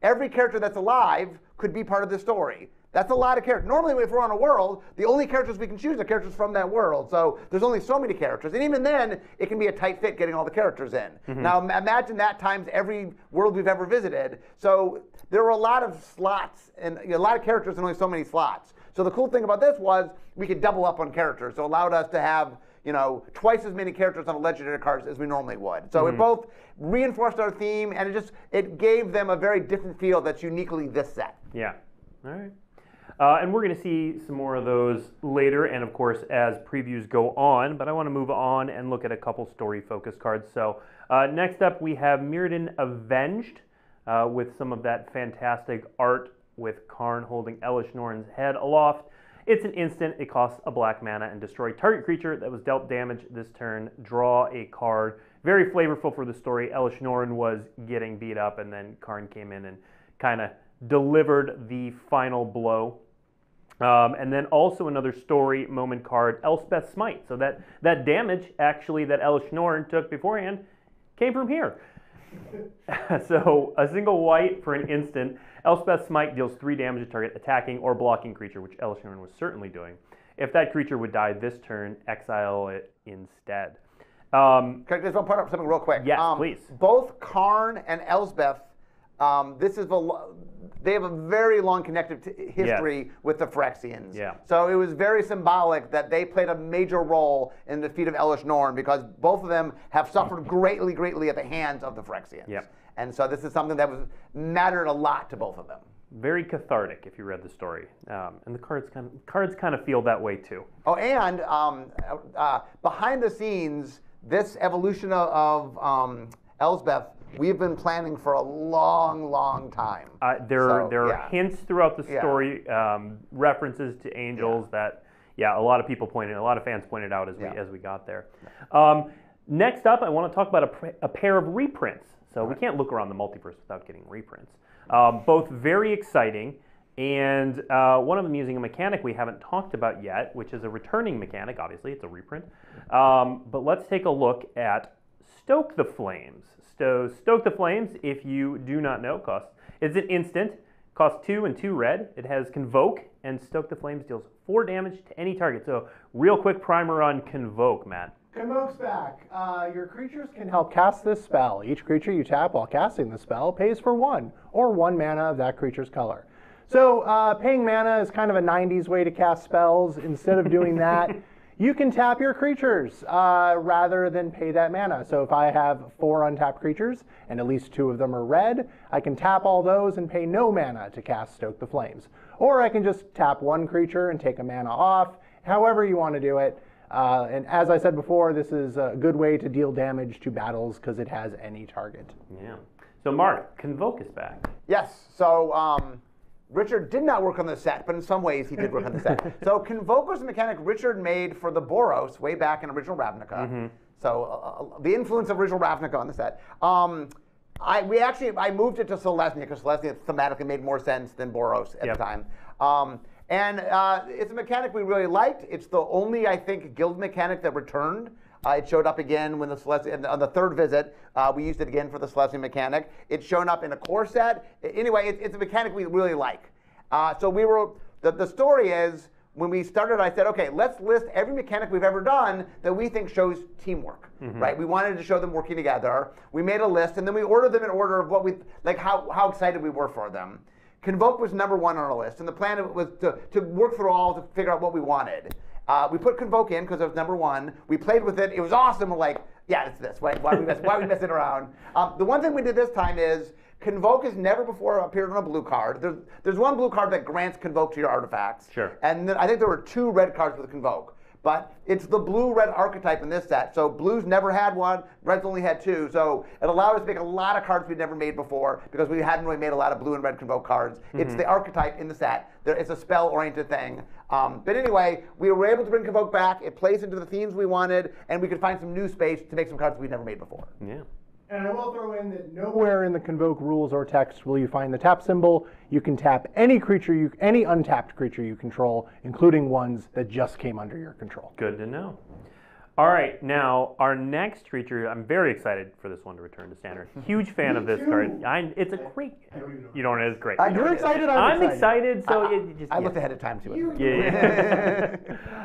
every character that's alive could be part of the story. That's a lot of characters. Normally, if we're on a world, the only characters we can choose are characters from that world. So there's only so many characters. And even then, it can be a tight fit getting all the characters in. Now, imagine that times every world we've ever visited. So there were a lot of slots and a lot of characters and only so many slots. So the cool thing about this was we could double up on characters. So it allowed us to have twice as many characters on the legendary cards as we normally would. So it both reinforced our theme and it gave them a very different feel that's uniquely this set. Yeah. All right. And we're going to see some more of those later, and of course, as previews go on. But I want to move on and look at a couple story-focused cards. So next up, we have Mirrodin Avenged with some of that fantastic art with Karn holding Elish Norn's head aloft. It's an instant. It costs a black mana and destroy target creature that was dealt damage this turn. Draw a card. Very flavorful for the story. Elish Norn was getting beat up, and then Karn came in and kind of delivered the final blow. And then also another story moment card, Elspeth's Smite. So that damage, actually, that Elish Norn took beforehand came from here. So a single white for an instant. Elspeth's Smite deals 3 damage to target attacking or blocking creature, which Elish Norn was certainly doing. If that creature would die this turn, exile it instead. Can I just point out something real quick? Yes, please. Both Karn and Elspeth, they have a very long connective history with the Phyrexians. So it was very symbolic that they played a major role in the defeat of Elish Norn because both of them have suffered greatly at the hands of the Phyrexians. And so this is something that mattered a lot to both of them. Very cathartic if you read the story, and the cards kind of feel that way too. Oh, and behind the scenes, this evolution of Elsbeth, we've been planning for a long, long time. There are hints throughout the story, references to angels that, a lot of fans pointed out as we got there. Next up, I want to talk about a pair of reprints. So we can't look around the multiverse without getting reprints. Both very exciting, and one of them using a mechanic we haven't talked about yet, which is a returning mechanic. Obviously, it's a reprint. But let's take a look at Stoke the Flames. So Stoke the Flames, if you do not know, it's an instant, costs 2 and 2 red. It has Convoke, and Stoke the Flames deals 4 damage to any target. So real quick primer on Convoke, Matt. Convoke's back. Your creatures can help cast this spell. Each creature you tap while casting the spell pays for 1 or 1 mana of that creature's color. So paying mana is kind of a 90s way to cast spells. Instead of doing that, you can tap your creatures rather than pay that mana. So if I have 4 untapped creatures and at least 2 of them are red, I can tap all those and pay no mana to cast Stoke the Flames. Or I can just tap 1 creature and take a mana off, however you want to do it. And as I said before, this is a good way to deal damage to battles because it has any target. Yeah. So Mark, Convoke is back. Yes. So Richard did not work on the set, but in some ways he did work on the set. So Convoke was a mechanic Richard made for the Boros way back in original Ravnica. Mm-hmm. So the influence of original Ravnica on the set. I moved it to Selesnya because Selesnya thematically made more sense than Boros at the time. And it's a mechanic we really liked. It's the only, I think, guild mechanic that returned. It showed up again when on the 3rd visit. We used it again for the Selesnya mechanic. It's shown up in a core set. Anyway, it's a mechanic we really like. So the story is, when we started, I said, okay, let's list every mechanic we've ever done that we think shows teamwork, right? We wanted to show them working together. We made a list, and then we ordered them in order of how excited we were for them. Convoke was number 1 on our list, and the plan was to work through all to figure out what we wanted. We put Convoke in because it was number 1. We played with it. It was awesome. We're like, yeah, it's this. Why are we messing around? The one thing we did this time is Convoke has never before appeared on a blue card. There's 1 blue card that grants Convoke to your artifacts. Sure. And then I think there were 2 red cards with Convoke. But it's the blue-red archetype in this set. So blues never had 1, reds only had 2. So it allowed us to make a lot of cards we'd never made before because we hadn't really made a lot of blue and red Convoke cards. Mm-hmm. It's the archetype in the set. It's a spell-oriented thing. But anyway, we were able to bring Convoke back. It plays into the themes we wanted, and we could find some new space to make some cards we'd never made before. Yeah. And I will throw in that nowhere in the Convoke rules or text will you find the tap symbol. You can tap any untapped creature you control, including ones that just came under your control. Good to know. All right, now our next creature, I'm very excited for this one to return to Standard. Huge fan of this card. It's a great, you know, it is great. You're excited, I'm excited, so I looked ahead of time too. Yeah.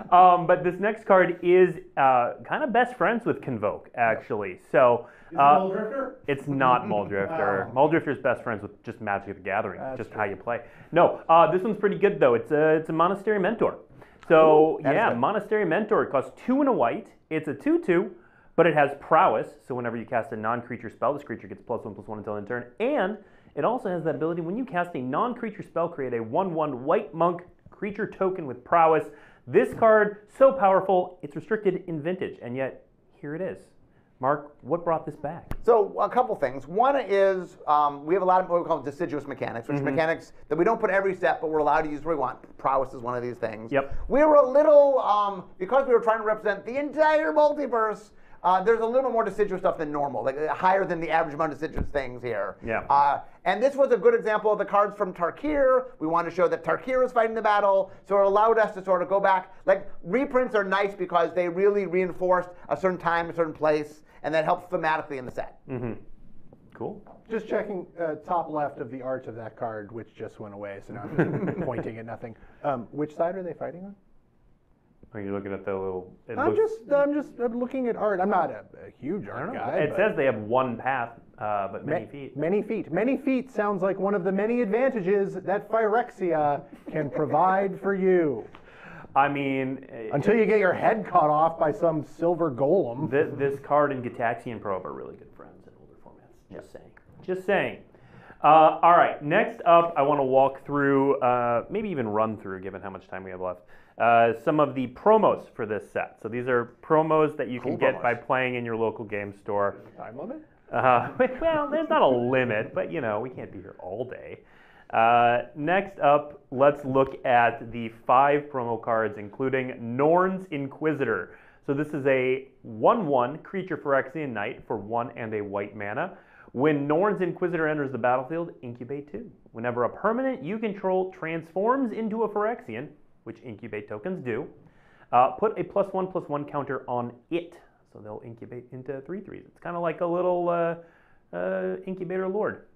But this next card is kind of best friends with Convoke, actually. So is it Muldrifter? It's not Muldrifter. Muldrifter's best friends with just Magic the Gathering, just how you play. No, this one's pretty good though. It's a Monastery Mentor. So Monastery Mentor, it costs 2 and a white. It's a 2/2, but it has prowess. So whenever you cast a non-creature spell, this creature gets +1/+1 until end turn. And it also has the ability, when you cast a non-creature spell, create a 1/1 white monk creature token with prowess. This card, so powerful, it's restricted in Vintage, and yet here it is. Mark, what brought this back? So a couple things. One is we have a lot of what we call deciduous mechanics, which are mechanics that we don't put every set, but we're allowed to use where we want. Prowess is one of these things. Yep. We were a little, because we were trying to represent the entire multiverse, there's a little more deciduous stuff than normal, like higher than the average amount of deciduous things here. Yeah. And this was a good example of the cards from Tarkir. We want to show that Tarkir is fighting the battle, so it allowed us to sort of go back. Like, reprints are nice because they really reinforced a certain time, a certain place, and that helps thematically in the set. Mm-hmm. Cool. Just checking top left of the art of that card, which just went away, so now I'm just pointing at nothing. Which side are they fighting on? Are you looking at the little... I'm just looking at art. I'm not a huge art guy. It says they have 1 path, but many feet. Many feet. Many feet sounds like one of the many advantages that Phyrexia can provide for you. I mean... Until you get your head cut off by some silver golem. This card and Gitaxian Probe are really good friends in older formats. Just saying. Just saying. All right, next up, I want to walk through, maybe even run through, given how much time we have left, some of the promos for this set. So these are promos that you can get by playing in your local game store. Time limit? Well, there's not a limit, but we can't be here all day. Next up, let's look at the 5 promo cards, including Norn's Inquisitor. So this is a 1/1 creature Phyrexian Knight for 1 and a white mana. When Norn's Inquisitor enters the battlefield, incubate 2. Whenever a permanent you control transforms into a Phyrexian, which incubate tokens do, put a +1/+1 counter on it. So they'll incubate into 3/3s. It's kind of like a little incubator lord.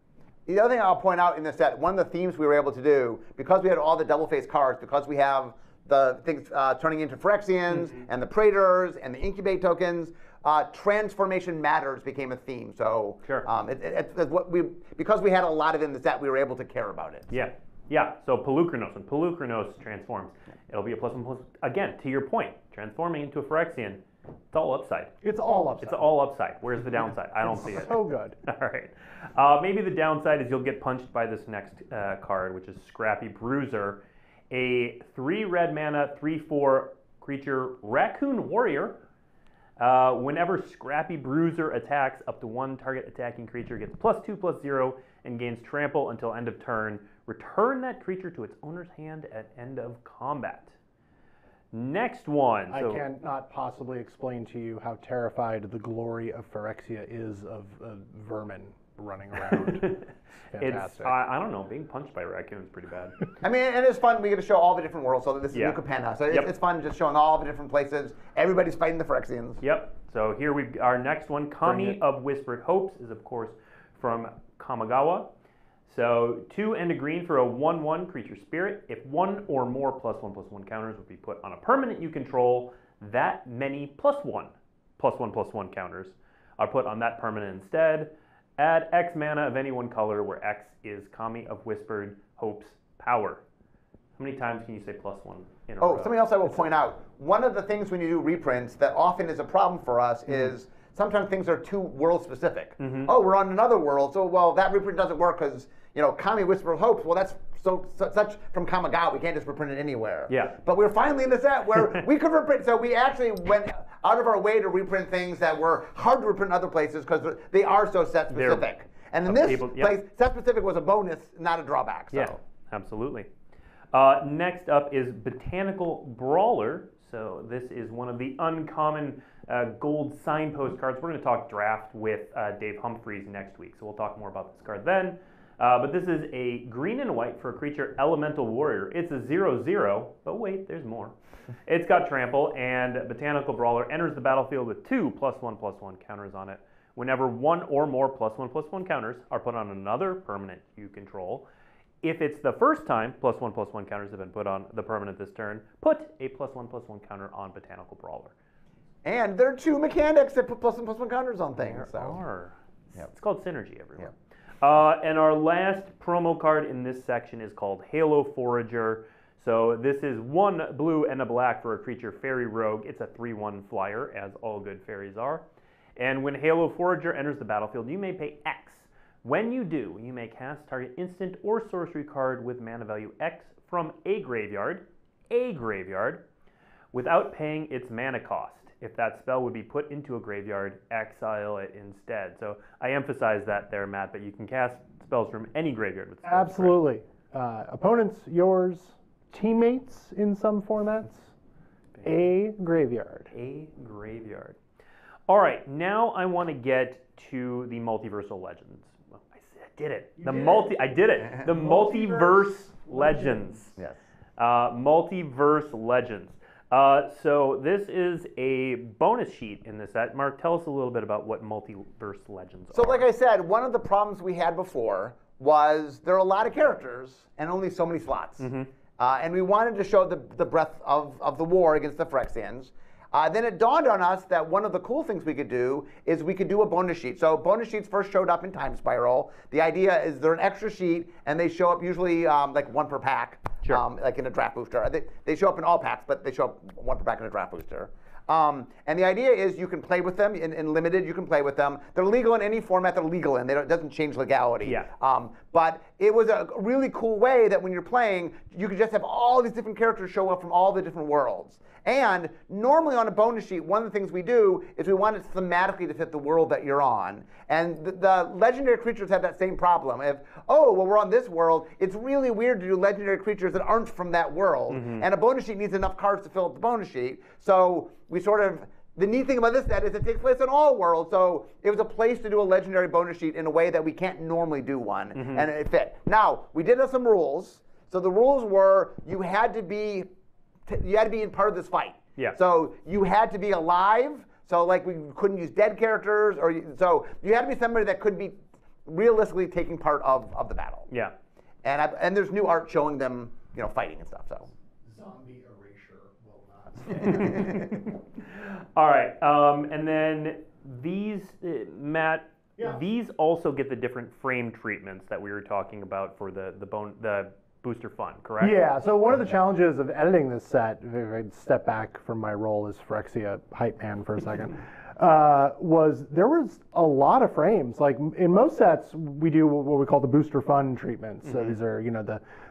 The other thing I'll point out in this set, one of the themes we were able to do, because we had all the double-faced cards, because we have the things turning into Phyrexians and the Praetors and the incubate tokens, transformation matters became a theme. So Sure. it's what because we had a lot of it in the set, we were able to care about it. Yeah. So Pelukrinos, when Pelukrinos transforms, it'll be a +1/+. Again, to your point, transforming into a Phyrexian, it's all upside. It's all upside. It's all upside. Where's the downside? I don't see it. So good. All right. Maybe the downside is you'll get punched by this next card, which is Scrappy Bruiser, a 3 red mana, 3/4 creature Raccoon Warrior. Whenever Scrappy Bruiser attacks, up to 1 target attacking creature gets +2/+0 and gains trample until end of turn. Return that creature to its owner's hand at end of combat. Next one. I cannot possibly explain to you how terrified the glory of Phyrexia is of vermin running around. Fantastic. I don't know, being punched by a raccoon is pretty bad. I mean, and it's fun. We get to show all the different worlds. So this is New Capenna. So it's fun just showing all the different places. Everybody's fighting the Phyrexians. Yep. So here our next one, Kami of Whispered Hopes, is of course from Kamigawa. So 2 and a green for a 1/1 creature spirit. If 1 or more +1/+1 counters would be put on a permanent you control, that many +1/+1 counters are put on that permanent instead. Add X mana of any one color, where X is Kami of Whispered Hope's power. How many times can you say +1 in a row? Something else I will point out. One of the things when you do reprints that often is a problem for us is sometimes things are too world specific. Oh, we're on another world, so well that reprint doesn't work because Kami Whisper of Hopes. Well, that's such from Kamigawa. We can't just reprint it anywhere. Yeah. But we're finally in the set where we could reprint. So we actually went out of our way to reprint things that were hard to reprint in other places because they are so set specific. And in this place, set specific was a bonus, not a drawback. So. Yeah, absolutely. Next up is Botanical Brawler. So this is one of the uncommon gold signpost cards. We're going to talk draft with Dave Humphreys next week, so we'll talk more about this card then. But this is a green and white for a creature Elemental Warrior. It's a 0/0, but wait, there's more. It's got trample, and Botanical Brawler enters the battlefield with 2 +1/+1 counters on it. Whenever 1 or more +1/+1 counters are put on another permanent you control, if it's the first time +1/+1 counters have been put on the permanent this turn, put a +1/+1 counter on Botanical Brawler. And there are 2 mechanics that put +1/+1 counters on things. There are. Yep. It's called synergy, everyone. Yep. And our last promo card in this section is called Halo Forager. So this is 1 blue and a black for a creature Fairy Rogue. It's a 3/1 flyer, as all good fairies are. And when Halo Forager enters the battlefield, you may pay X. When you do, you may cast target instant or sorcery card with mana value X from a graveyard, without paying its mana cost. If that spell would be put into a graveyard, exile it instead. So I emphasize that there, Matt, but you can cast spells from any graveyard with spells. Absolutely. Opponents, yours, teammates in some formats, a graveyard. A graveyard. All right, now I want to get to the Multiversal Legends. Well, I did it. I did it. The Multiverse Legends. Yes. Multiverse Legends. So this is a bonus sheet in this set. Mark, tell us a little bit about what Multiverse Legends are. So like I said, one of the problems we had before was there are a lot of characters and only so many slots. And we wanted to show the breadth of the war against the Phyrexians. Then it dawned on us that one of the cool things we could do is we could do a bonus sheet. So bonus sheets first showed up in Time Spiral. The idea is they're an extra sheet, and they show up usually like 1 per pack, Sure. like in a draft booster. They show up in all packs, but they show up 1 per pack in a draft booster. And the idea is you can play with them in limited. You can play with them. They're legal in any format they're legal in. It doesn't change legality. Yeah. But it was a really cool way that when you're playing, you could just have all these different characters show up from all the different worlds. And normally on a bonus sheet, one of the things we do is we want it thematically to fit the world that you're on. And the legendary creatures have that same problem. If, oh, well, we're on this world, it's really weird to do legendary creatures that aren't from that world. And a bonus sheet needs enough cards to fill up the bonus sheet. So we sort of, the neat thing about this set is it takes place in all worlds. So it was a place to do a legendary bonus sheet in a way that we can't normally do one. And it fit. Now, we did have some rules. So the rules were you had to be in part of this fight. Yeah. So you had to be alive. So like we couldn't use dead characters, so you had to be somebody that could be realistically taking part of the battle. Yeah. And there's new art showing them, fighting and stuff. So. Zombie erasure will not stay. All right. And then these, Matt, these also get the different frame treatments that we were talking about for the Booster Fun, correct? Yeah, so one of the challenges of editing this set, if I step back from my role as Phyrexia hype man for a second, was there was a lot of frames. Like in most sets, we do what we call the Booster Fun treatments. So these are,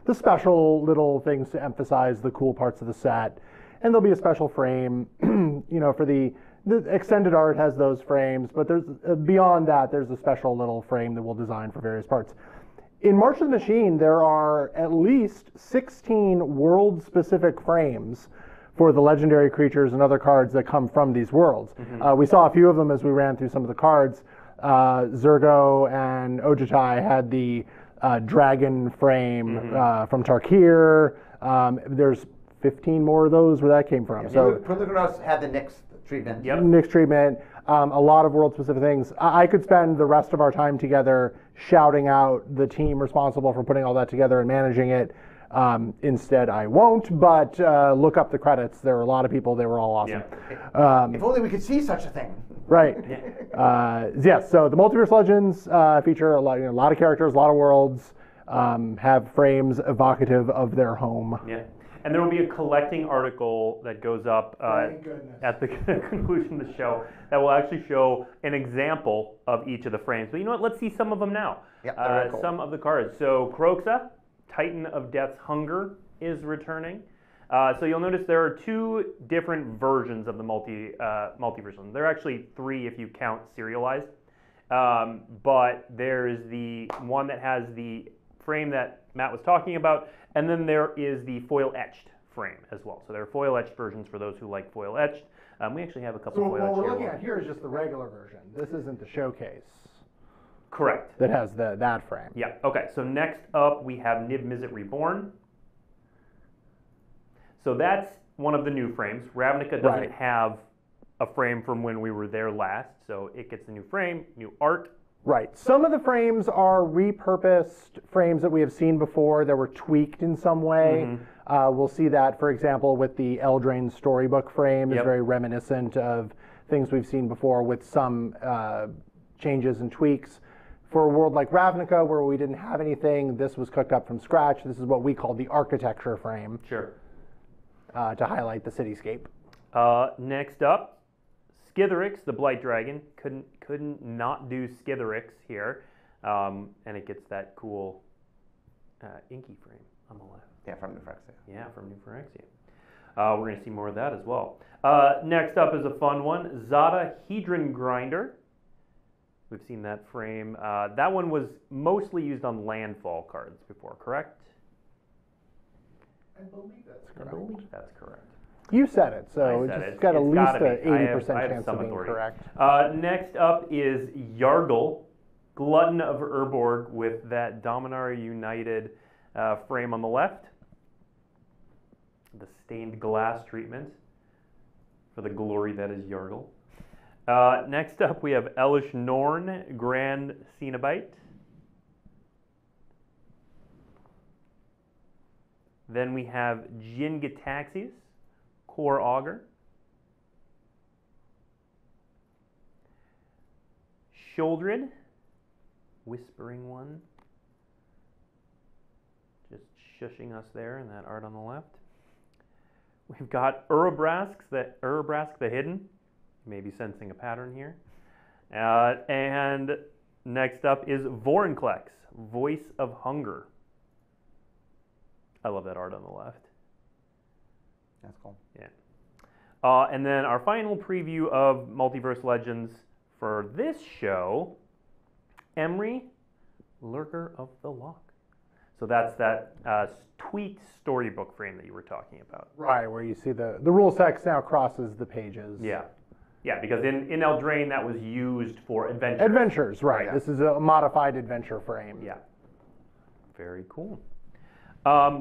the special little things to emphasize the cool parts of the set. And there'll be a special frame, for the extended art has those frames, but there's beyond that, there's a special little frame that we'll design for various parts. In March of the Machine, there are at least 16 world-specific frames for the legendary creatures and other cards that come from these worlds. We saw a few of them as we ran through some of the cards. Zergo and Ojutai had the dragon frame from Tarkir. There's 15 more of those where that came from. Yeah, so Proligaros had the Nyx treatment. Yep. Nyx treatment. A lot of world-specific things. I could spend the rest of our time together shouting out the team responsible for putting all that together and managing it. Instead, I won't, but look up the credits. There were a lot of people. They were all awesome. Yeah. If only we could see such a thing. Right. Yes, so the Multiverse Legends feature a lot of characters, a lot of worlds, have frames evocative of their home. Yeah. And there will be a collecting article that goes up Thank goodness. at the conclusion of the show that will actually show an example of each of the frames. But you know what? Let's see some of them now. Yep, very cool. Some of the cards. So Kroxa, Titan of Death's Hunger, is returning. So you'll notice there are two different versions of the multiverse one. There are actually three if you count serialized. But there's the one that has the frame that Matt was talking about, and then there is the foil etched frame as well. So there are foil etched versions for those who like foil etched. We actually have a couple So foil what etched we're here. looking at here is just the regular version. This isn't the showcase Correct. that has that frame. Yeah. Okay. So next up we have Niv Mizzet Reborn. So that's one of the new frames. Ravnica doesn't have a frame from when we were there last, so it gets a new frame, new art. Right. Some of the frames are repurposed frames that we have seen before that were tweaked in some way. We'll see that, for example, with the Eldraine Storybook frame. It's very reminiscent of things we've seen before with some changes and tweaks. For a world like Ravnica, where we didn't have anything, this was cooked up from scratch. This is what we call the architecture frame. Sure. To highlight the cityscape. Next up, Skitherix, the Blight Dragon. Couldn't not do Skitherix here. And it gets that cool inky frame on the left. Yeah, from New Phyrexia. Yeah, from New Phyrexia. We're going to see more of that as well. Next up is a fun one, Zada Hedron Grinder. We've seen that frame. That one was mostly used on landfall cards before, correct? I believe that's I believe that's correct. You said it, so I it's said just it. got at It's least gotta an be. I have 80% chance some of being authority. correct. Next up is Yargle, Glutton of Urborg, with that Dominaria United frame on the left. The stained glass treatment for the glory that is Yargle. Next up, we have Elish Norn, Grand Cenobite. Then we have Jin Gitaxias, Core Augur. Sheoldred, Whispering One. Just shushing us there in that art on the left. We've got Urabrask the Hidden. You may be sensing a pattern here. And next up is Vorinclex, Voice of Hunger. I love that art on the left. That's cool. Yeah. And then our final preview of Multiverse Legends for this show, Emery, Lurker of the Loch. So that's that tweaked storybook frame that you were talking about. Right, where you see the rules text now crosses the pages. Yeah. Yeah, because in Eldraine that was used for adventures. Adventures, right. Yeah. This is a modified adventure frame. Yeah. Very cool.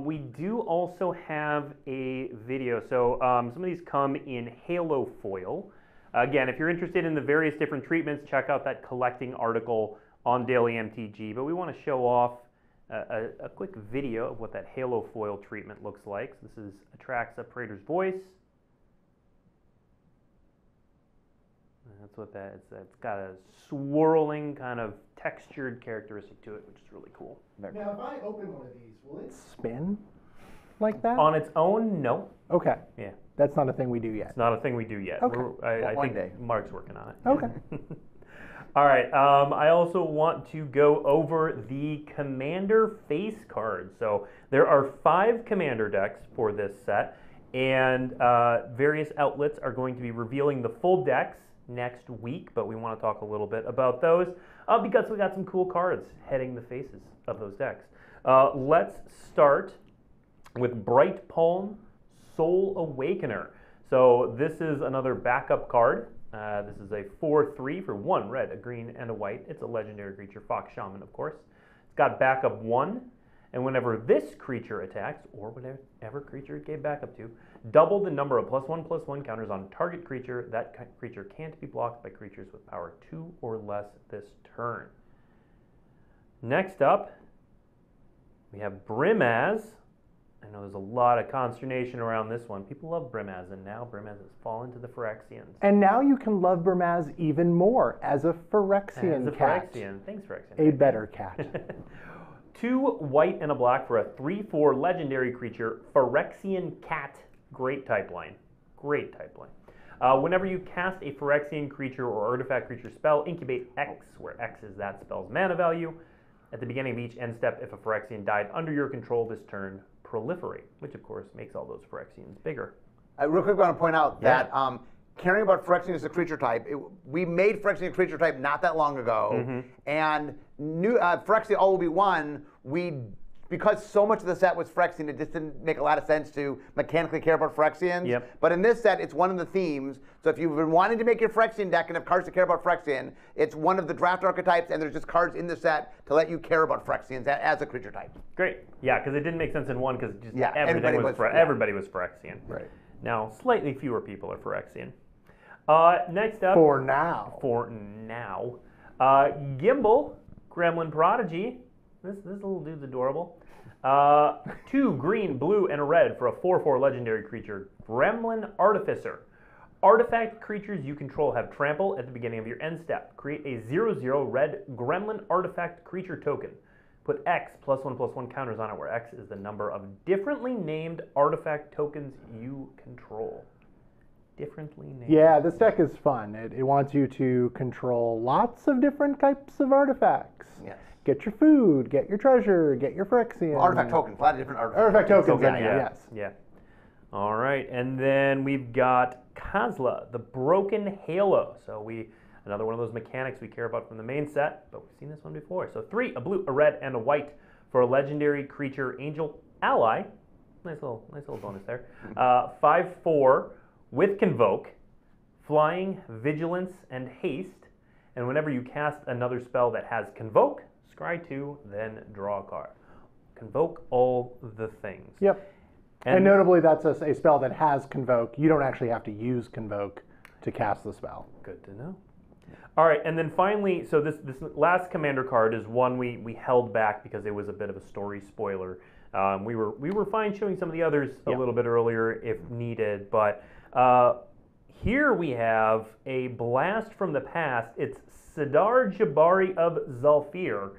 We do also have a video. So some of these come in Halo foil. Again, if you're interested in the various different treatments, check out that collecting article on Daily MTG. But we want to show off a quick video of what that Halo foil treatment looks like. So this is Atraxa Praetor's Voice. That's what that is. It's got a swirling kind of textured characteristic to it, which is really cool. Now, if I open one of these, will it spin like that? On its own, no. Okay. Yeah. That's not a thing we do yet. It's not a thing we do yet. Okay. I One think day. Mark's working on it. Okay. All right. I also want to go over the Commander face cards. So there are 5 Commander decks for this set, and various outlets are going to be revealing the full decks next week, but we want to talk a little bit about those because we got some cool cards heading the faces of those decks. Let's start with Bright Palm, Soul Awakener. So this is another backup card. This is a 4/3 for 1 red, a green, and a white. It's a legendary creature, Fox Shaman, of course. It's got backup 1, and whenever this creature attacks, or whatever creature it gave backup to, double the number of +1/+1 counters on target creature. That creature can't be blocked by creatures with power 2 or less this turn. Next up, we have Brimaz. I know there's a lot of consternation around this one. People love Brimaz, and now Brimaz has fallen to the Phyrexians. And now you can love Brimaz even more as a Phyrexian As a cat. Phyrexian. Thanks, Phyrexian. A better cat. 2 white and a black for a 3/4 legendary creature, Phyrexian Cat. Great type line. Great type line. Whenever you cast a Phyrexian creature or artifact creature spell, incubate X, where X is that spell's mana value. At the beginning of each end step, if a Phyrexian died under your control this turn, proliferate, which of course makes all those Phyrexians bigger. I real quick want to point out that caring about Phyrexian as a creature type, we made Phyrexian a creature type not that long ago, and Phyrexian all will be 1. Because so much of the set was Phyrexian, it just didn't make a lot of sense to mechanically care about Phyrexians. Yep. But in this set, it's one of the themes. So if you've been wanting to make your Phyrexian deck and have cards to care about Phyrexian, it's one of the draft archetypes, and there's just cards in the set to let you care about Phyrexians as a creature type. Great. Yeah, because it didn't make sense in 1 because just everybody was Phyrexian. Right. Now, slightly fewer people are Phyrexian. Next up. For now. Gimbal, Gremlin Prodigy. This little dude's adorable. 2 green, blue, and a red for a 4/4 legendary creature, Gremlin Artificer. Artifact creatures you control have trample at the beginning of your end step. Create a 0/0 red Gremlin Artifact creature token. Put X +1/+1 counters on it, where X is the number of differently named artifact tokens you control. Differently named. Yeah, this deck is fun. It wants you to control lots of different types of artifacts. Yes. Get your food, get your treasure, get your Phyrexian. Well, artifact tokens, a lot of different Artifact tokens, Yeah, anyway, yes. Yeah. All right, and then we've got Kozla, the Broken Halo. So another one of those mechanics we care about from the main set, but we've seen this one before. So 3, a blue, a red, and a white for a legendary creature, Angel Ally. Nice little bonus there. 5/4 with Convoke, Flying, Vigilance, and Haste. And whenever you cast another spell that has Convoke, scry 2, then draw a card. Convoke all the things. Yep. And notably, that's a spell that has Convoke. You don't actually have to use Convoke to cast the spell. Good to know. All right, and then finally, so this last commander card is one we held back because it was a bit of a story spoiler. We were fine showing some of the others a little bit earlier if needed, but here we have a blast from the past. It's Sidar Jabari of Zalfir.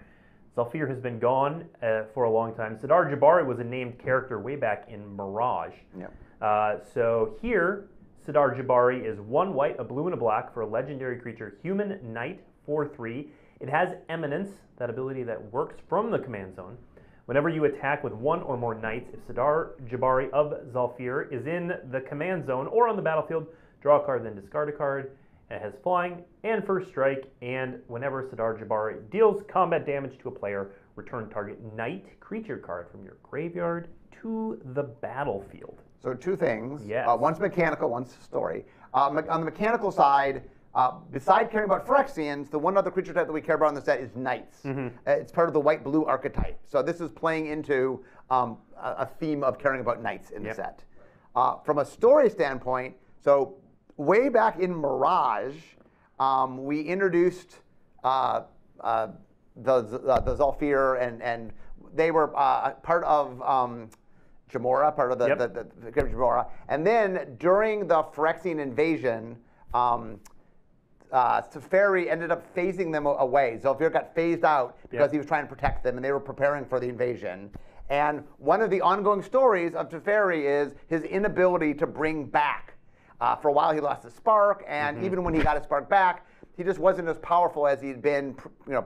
Zalfir has been gone for a long time. Sidar Jabari was a named character way back in Mirage. Yep. So here, Sidar Jabari is 1 white, a blue, and a black for a legendary creature, human knight, 4/3. It has Eminence, that ability that works from the command zone. Whenever you attack with 1 or more knights, if Sidar Jabari of Zalfir is in the command zone or on the battlefield, draw a card, then discard a card. It has flying and first strike, and whenever Sidar Jabari deals combat damage to a player, return target knight creature card from your graveyard to the battlefield. So 2 things. Yes. One's mechanical, one's story. On the mechanical side, beside caring about Phyrexians, the one other creature type that we care about in the set is knights. It's part of the white-blue archetype. So this is playing into a theme of caring about knights in the set. From a story standpoint, so way back in Mirage, we introduced the Zalfir, and they were part of Jamora, part of the Jamora. And then during the Phyrexian invasion, Teferi ended up phasing them away. Zalfir got phased out because he was trying to protect them, and they were preparing for the invasion. And one of the ongoing stories of Teferi is his inability to bring back. For a while, he lost his spark, and even when he got his spark back, he just wasn't as powerful as he'd been,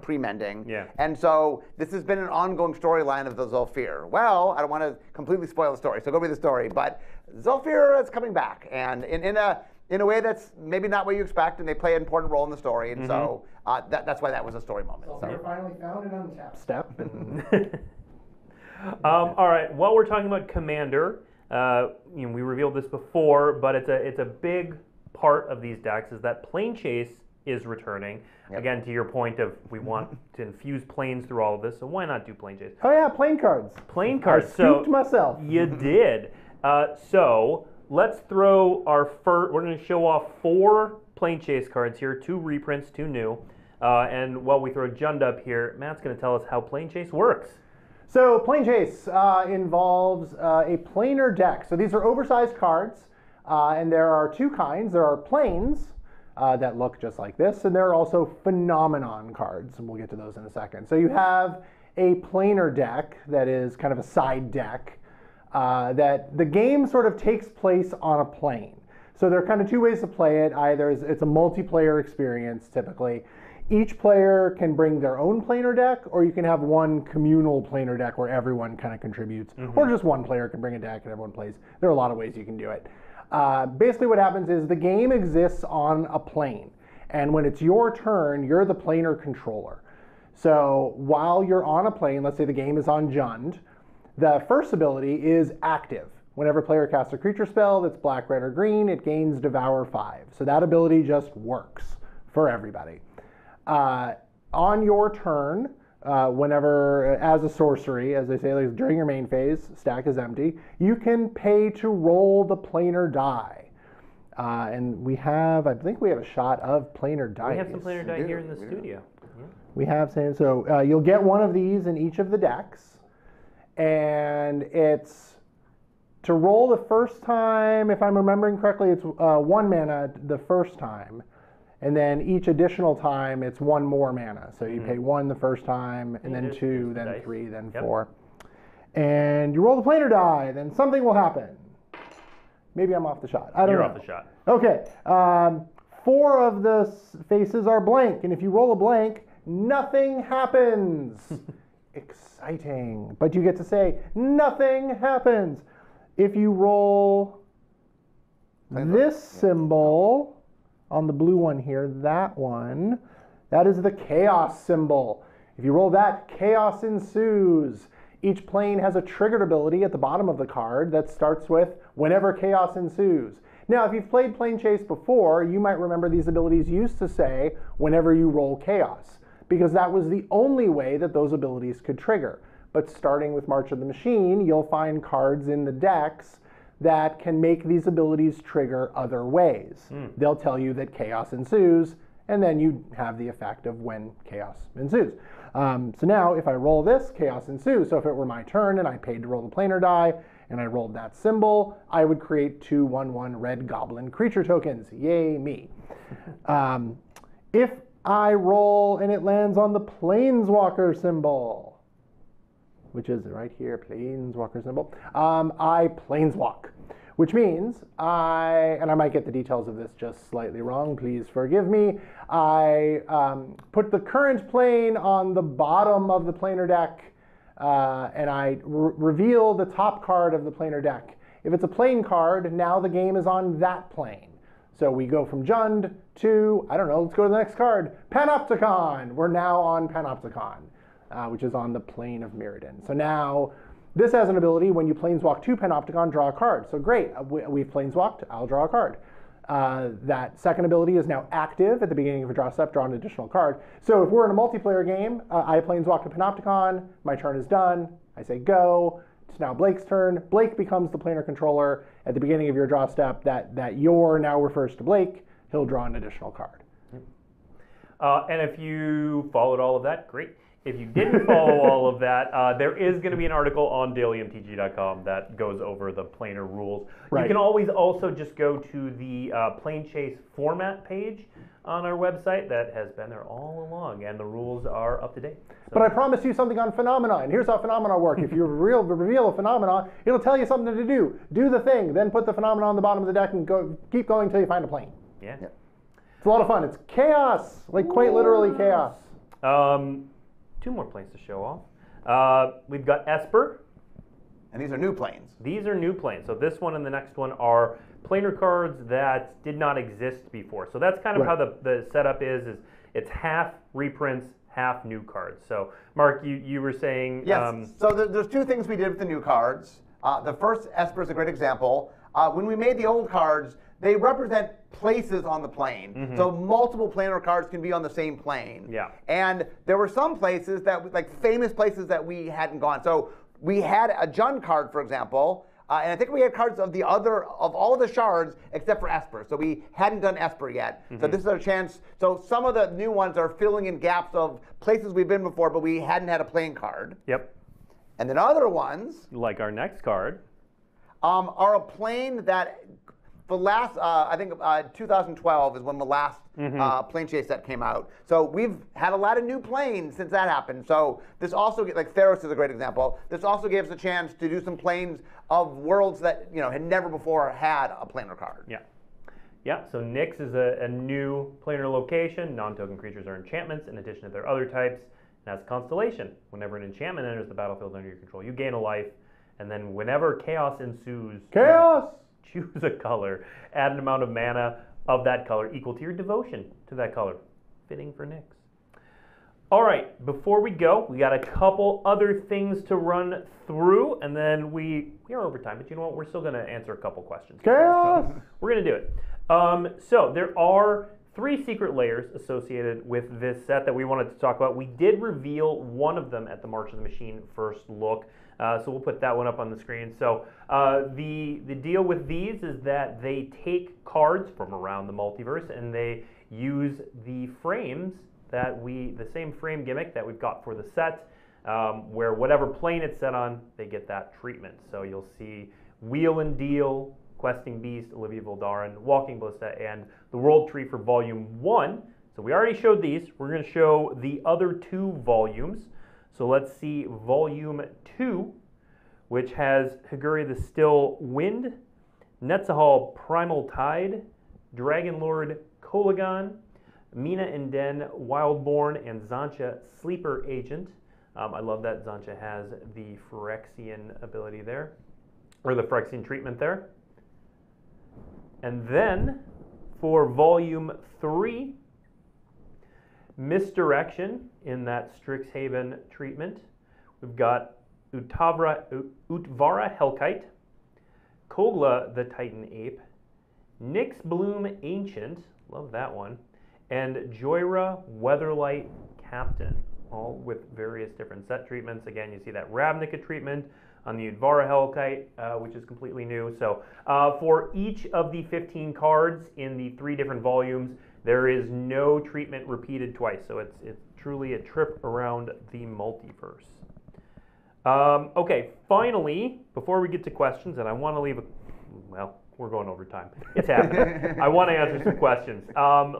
pre-mending. Yeah. And so this has been an ongoing storyline of the Zalfir. Well, I don't want to completely spoil the story, so go read the story. But Zalfir is coming back, and in a way that's maybe not what you expect, and they play an important role in the story, and so that's why that was a story moment. Zalfir finally found an untapped step. All right, while we're talking about Commander, we revealed this before, but it's a big part of these decks is that Plane Chase is returning. Again, to your point of we want to infuse planes through all of this, so why not do Plane Chase? Oh yeah, plane cards. Plane cards. I scooped myself. You did. So let's throw our first. We're going to show off 4 Plane Chase cards here, 2 reprints, 2 new. And while we throw Jund up here, Matt's going to tell us how Plane Chase works. So Plane Chase involves a planar deck. So these are oversized cards, and there are 2 kinds. There are planes that look just like this, and there are also phenomenon cards, and we'll get to those in a second. So you have a planar deck that is kind of a side deck that the game sort of takes place on a plane. So there are kind of 2 ways to play it. Either it's a multiplayer experience typically. Each player can bring their own planar deck, or you can have one communal planar deck where everyone kind of contributes, or just one player can bring a deck and everyone plays. There are a lot of ways you can do it. Basically what happens is the game exists on a plane, and when it's your turn, you're the planar controller. So while you're on a plane, let's say the game is on Jund, the first ability is active. Whenever a player casts a creature spell that's black, red, or green, it gains Devour 5. So that ability just works for everybody. On your turn, whenever, as a sorcery, as they say, like during your main phase, stack is empty, you can pay to roll the planar die. And we have, I think we have a shot of planar die. We have some planar die here in the studio. Yeah. We have, so you'll get one of these in each of the decks, and it's to roll the first time, if I'm remembering correctly, it's 1 mana the first time. And then each additional time, it's 1 more mana. So you pay 1 the first time, and then 2, then 3, then 4. And you roll the planar die, then something will happen. Maybe I'm off the shot. I don't know. You're off the shot. Okay. 4 of the faces are blank, and if you roll a blank, nothing happens. Exciting. But you get to say, nothing happens. If you roll this symbol on the blue one here, that one, that is the chaos symbol. If you roll that, chaos ensues. Each plane has a triggered ability at the bottom of the card that starts with whenever chaos ensues. Now, if you've played Plane Chase before, you might remember these abilities used to say whenever you roll chaos, because that was the only way that those abilities could trigger. But starting with March of the Machine, you'll find cards in the decks that can make these abilities trigger other ways. They'll tell you that chaos ensues, and then you have the effect of when chaos ensues. So now, if I roll this, chaos ensues. So if it were my turn and I paid to roll the planar die, and I rolled that symbol, I would create 2/1/1 red goblin creature tokens. Yay me. If I roll and it lands on the Planeswalker symbol, which is right here, Planeswalker symbol. I Planeswalk, which means and I might get the details of this just slightly wrong, please forgive me. I put the current plane on the bottom of the planar deck, and I reveal the top card of the planar deck. If it's a plane card, now the game is on that plane. So we go from Jund to, I don't know, let's go to the next card, Panopticon. We're now on Panopticon, which is on the plane of Mirrodin. So now this has an ability, when you planeswalk to Panopticon, draw a card. So great, we've planeswalked, I'll draw a card. That second ability is now active at the beginning of a draw step, draw an additional card. So if we're in a multiplayer game, I planeswalk to Panopticon, my turn is done, I say go. It's now Blake's turn. Blake becomes the planar controller at the beginning of your draw step. That your now refers to Blake. He'll draw an additional card. And if you followed all of that, great. If you didn't follow all of that, there is going to be an article on dailymtg.com that goes over the planar rules. Right. You can always also just go to the Plane Chase format page on our website that has been there all along, and the rules are up to date. So. But I promised you something on phenomena, and here's how phenomena work. If you reveal a phenomena, it'll tell you something to do. Do the thing, then put the phenomena on the bottom of the deck and keep going until you find a plane. Yeah. It's a lot of fun. It's chaos, like quite literally chaos. 2 more planes to show off. We've got Esper. And these are new planes. These are new planes. So this one and the next one are planar cards that did not exist before. So that's kind of how the setup is it's half reprints, half new cards. So Mark, you were saying... Yes, so there's 2 things we did with the new cards. The first, Esper, is a great example. When we made the old cards, they represent places on the plane. Mm-hmm. So multiple planar cards can be on the same plane. Yeah. And there were some places that, like famous places that we hadn't gone. So we had a Jund card, for example, and I think we had cards of all of the shards except for Esper. So we hadn't done Esper yet. Mm-hmm. So this is our chance. So some of the new ones are filling in gaps of places we've been before, but we hadn't had a plane card. Yep. And then other ones, like our next card, are a plane that the last, I think 2012 is when the last plane chase set came out. So we've had a lot of new planes since that happened. So this also, like Theros is a great example. This also gives us a chance to do some planes of worlds that had never before had a planar card. Yeah. Yeah, so Nyx is a new planar location. Non-token creatures are enchantments in addition to their other types. And as Constellation, whenever an enchantment enters the battlefield under your control, you gain a life. And then whenever chaos ensues... Chaos! Choose a color, add an amount of mana of that color equal to your devotion to that color. Fitting for Nyx. All right, before we go, we got a couple other things to run through, and then we are over time, but you know what? We're still going to answer a couple questions. Chaos! We're going to do it. So there are 3 secret layers associated with this set that we wanted to talk about. We did reveal one of them at the March of the Machine first look. So we'll put that one up on the screen. So the deal with these is that they take cards from around the multiverse and they use the frames the same frame gimmick that we've got for the set, where whatever plane it's set on, they get that treatment. So you'll see Wheel and Deal, Questing Beast, Olivia Voldaren, Walking Ballista, and the World Tree for Volume 1. So we already showed these. We're going to show the other 2 volumes. So let's see Volume 2, which has Higuri the Still Wind, Netzahal Primal Tide, Dragon Lord Kolagon, Mina and Den Wildborn, and Zancha Sleeper Agent. I love that Zancha has the Phyrexian ability there, or the Phyrexian treatment there. And then for Volume 3, Misdirection in that Strixhaven treatment. We've got Utvara Hellkite, Kogla the Titan Ape, Nyx Bloom Ancient, love that one, and Joyra Weatherlight Captain, all with various different set treatments. Again, you see that Ravnica treatment on the Utvara Hellkite, which is completely new. So for each of the 15 cards in the 3 different volumes, there is no treatment repeated twice, so it's truly a trip around the multiverse. Okay, finally, before we get to questions, and I want to leave well, we're going over time. It's happening. I want to answer some questions.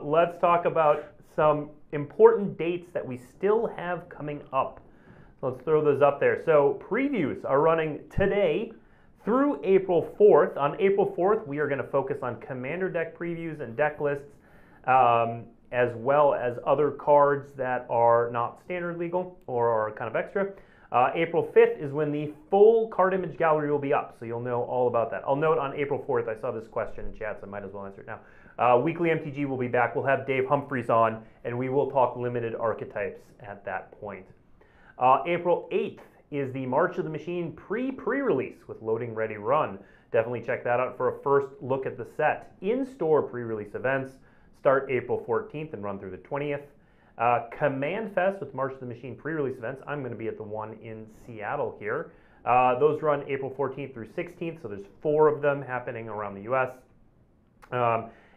Let's talk about some important dates that we still have coming up. So let's throw those up there. So previews are running today through April 4th. On April 4th, we are going to focus on Commander deck previews and deck lists, as well as other cards that are not standard legal or are kind of extra. April 5th is when the full card image gallery will be up, so you'll know all about that. I'll note on April 4th, I saw this question in chat, so I might as well answer it now. Weekly MTG will be back. We'll have Dave Humphreys on, and we will talk limited archetypes at that point. April 8th is the March of the Machine pre-release with Loading Ready Run. Definitely check that out for a first look at the set. In-store pre-release events start April 14th and run through the 20th. Command Fest with March of the Machine pre-release events. I'm going to be at the one in Seattle here. Those run April 14th through 16th, so there's 4 of them happening around the US.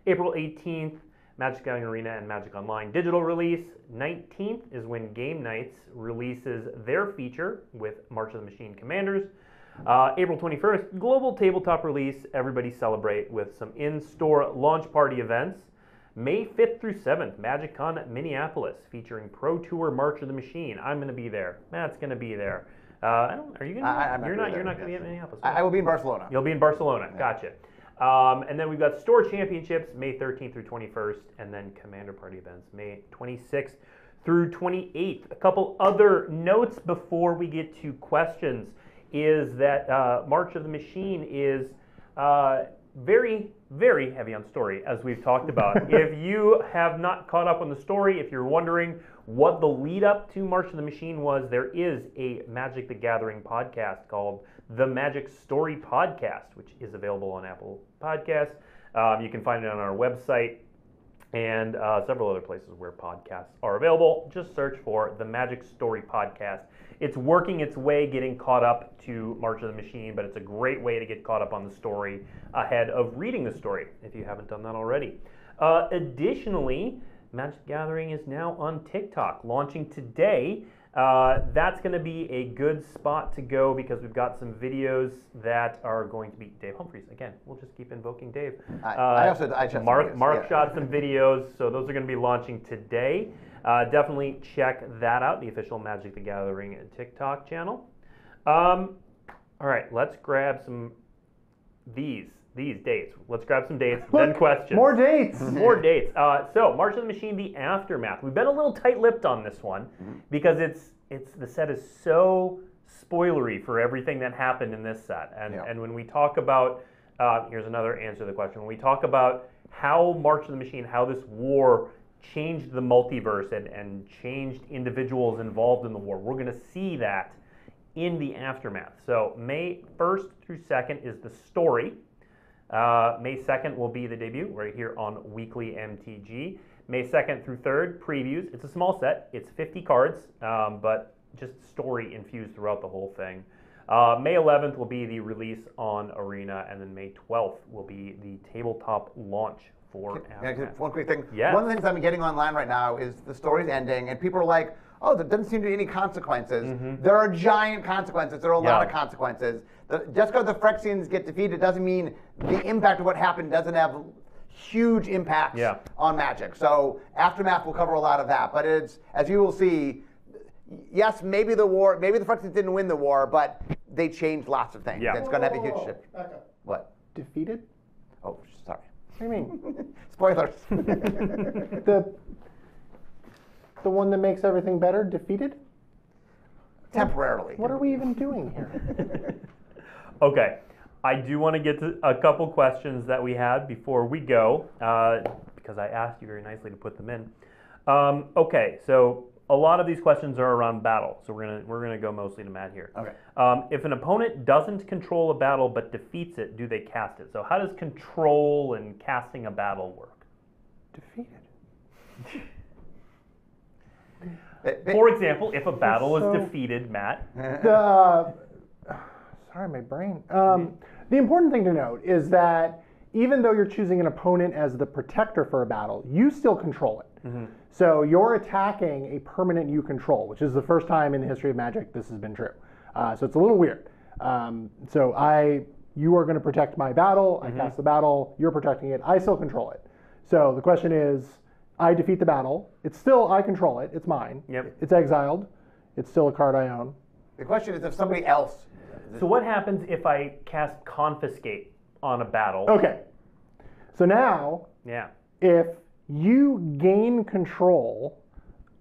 April 18th, Magic Gathering Arena and Magic Online digital release. 19th is when Game Nights releases their feature with March of the Machine Commanders. April 21st, global tabletop release. Everybody celebrate with some in-store launch party events. May 5th through 7th, MagicCon Minneapolis, featuring Pro Tour March of the Machine. I'm going to be there. Matt's going to be there. Are you going to be? You're not going to be in Minneapolis. I will be in Barcelona. You'll be in Barcelona. Yeah. Gotcha. And then we've got Store Championships, May 13th through 21st, and then Commander Party events, May 26th through 28th. A couple other notes before we get to questions is that March of the Machine is very, very heavy on story, as we've talked about. If you have not caught up on the story, if you're wondering what the lead up to March of the Machine was, there is a Magic the Gathering podcast called The Magic Story Podcast, which is available on Apple Podcasts. You can find it on our website and several other places where podcasts are available. Just search for The Magic Story Podcast. It's working its way getting caught up to March of the Machine, but it's a great way to get caught up on the story ahead of reading the story, if you haven't done that already. Additionally, Magic the Gathering is now on TikTok, launching today. That's going to be a good spot to go because we've got some videos that are going to be Dave Humphreys. Again, we'll just keep invoking Dave. Mark shot some videos, so those are going to be launching today. Definitely check that out, the official Magic the Gathering TikTok channel. All right, let's grab some these dates. Let's grab some dates, then questions. More dates. More dates. So March of the Machine, the aftermath. We've been a little tight-lipped on this one because the set is so spoilery for everything that happened in this set. And when we talk about, here's another answer to the question. When we talk about how March of the Machine, how this war changed the multiverse and changed individuals involved in the war, we're going to see that in the aftermath. So May 1st through 2nd is the story. May 2nd will be the debut right here on Weekly MTG. May 2nd through 3rd, previews. It's a small set. It's 50 cards, but just story infused throughout the whole thing. May 11th will be the release on Arena, and then May 12th will be the tabletop launch for Aftermath. One quick thing. Yes. One of the things I'm getting online right now is the story's ending, and people are like, oh, there doesn't seem to be any consequences. Mm-hmm. There are giant consequences. There are a lot of consequences. Just because the Phyrexians get defeated doesn't mean the impact of what happened doesn't have huge impacts on Magic. So Aftermath will cover a lot of that. But it's, as you will see, yes, maybe the Phyrexians didn't win the war, but they changed lots of things. It's going to have a huge shift. Back up. What? Defeated? Oh, sorry. What do you mean? Spoilers. The one that makes everything better, defeated? Temporarily. What are we even doing here? Okay, I do want to get to a couple questions that we had before we go, because I asked you very nicely to put them in. Okay, so a lot of these questions are around battle, so we're gonna go mostly to Matt here. Okay. If an opponent doesn't control a battle but defeats it, do they cast it? So how does control and casting a battle work? Defeated. For example, if a battle is defeated, Matt. Sorry, my brain. The important thing to note is that even though you're choosing an opponent as the protector for a battle, you still control it. Mm-hmm. So you're attacking a permanent you control, which is the first time in the history of Magic this has been true. So it's a little weird. You are going to protect my battle, I cast the battle, you're protecting it, I still control it. So the question is, I defeat the battle. It's still, I control it. It's mine. Yep. It's exiled. It's still a card I own. The question is if somebody else. So what happens if I cast Confiscate on a battle? Okay. So now, Yeah. if you gain control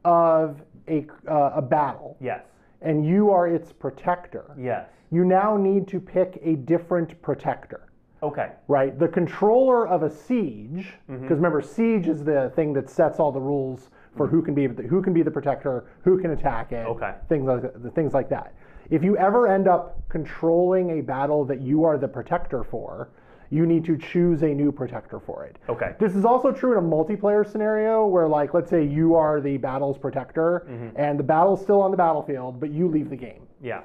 of a battle Yes. and you are its protector, Yes. you now need to pick a different protector. Okay. Right, the controller of a siege, because remember, siege is the thing that sets all the rules for who can be the protector, who can attack it, Okay. things like that. If you ever end up controlling a battle that you are the protector for, you need to choose a new protector for it. Okay. This is also true in a multiplayer scenario where, like, let's say you are the battle's protector, and the battle's still on the battlefield, but you leave the game. Yeah.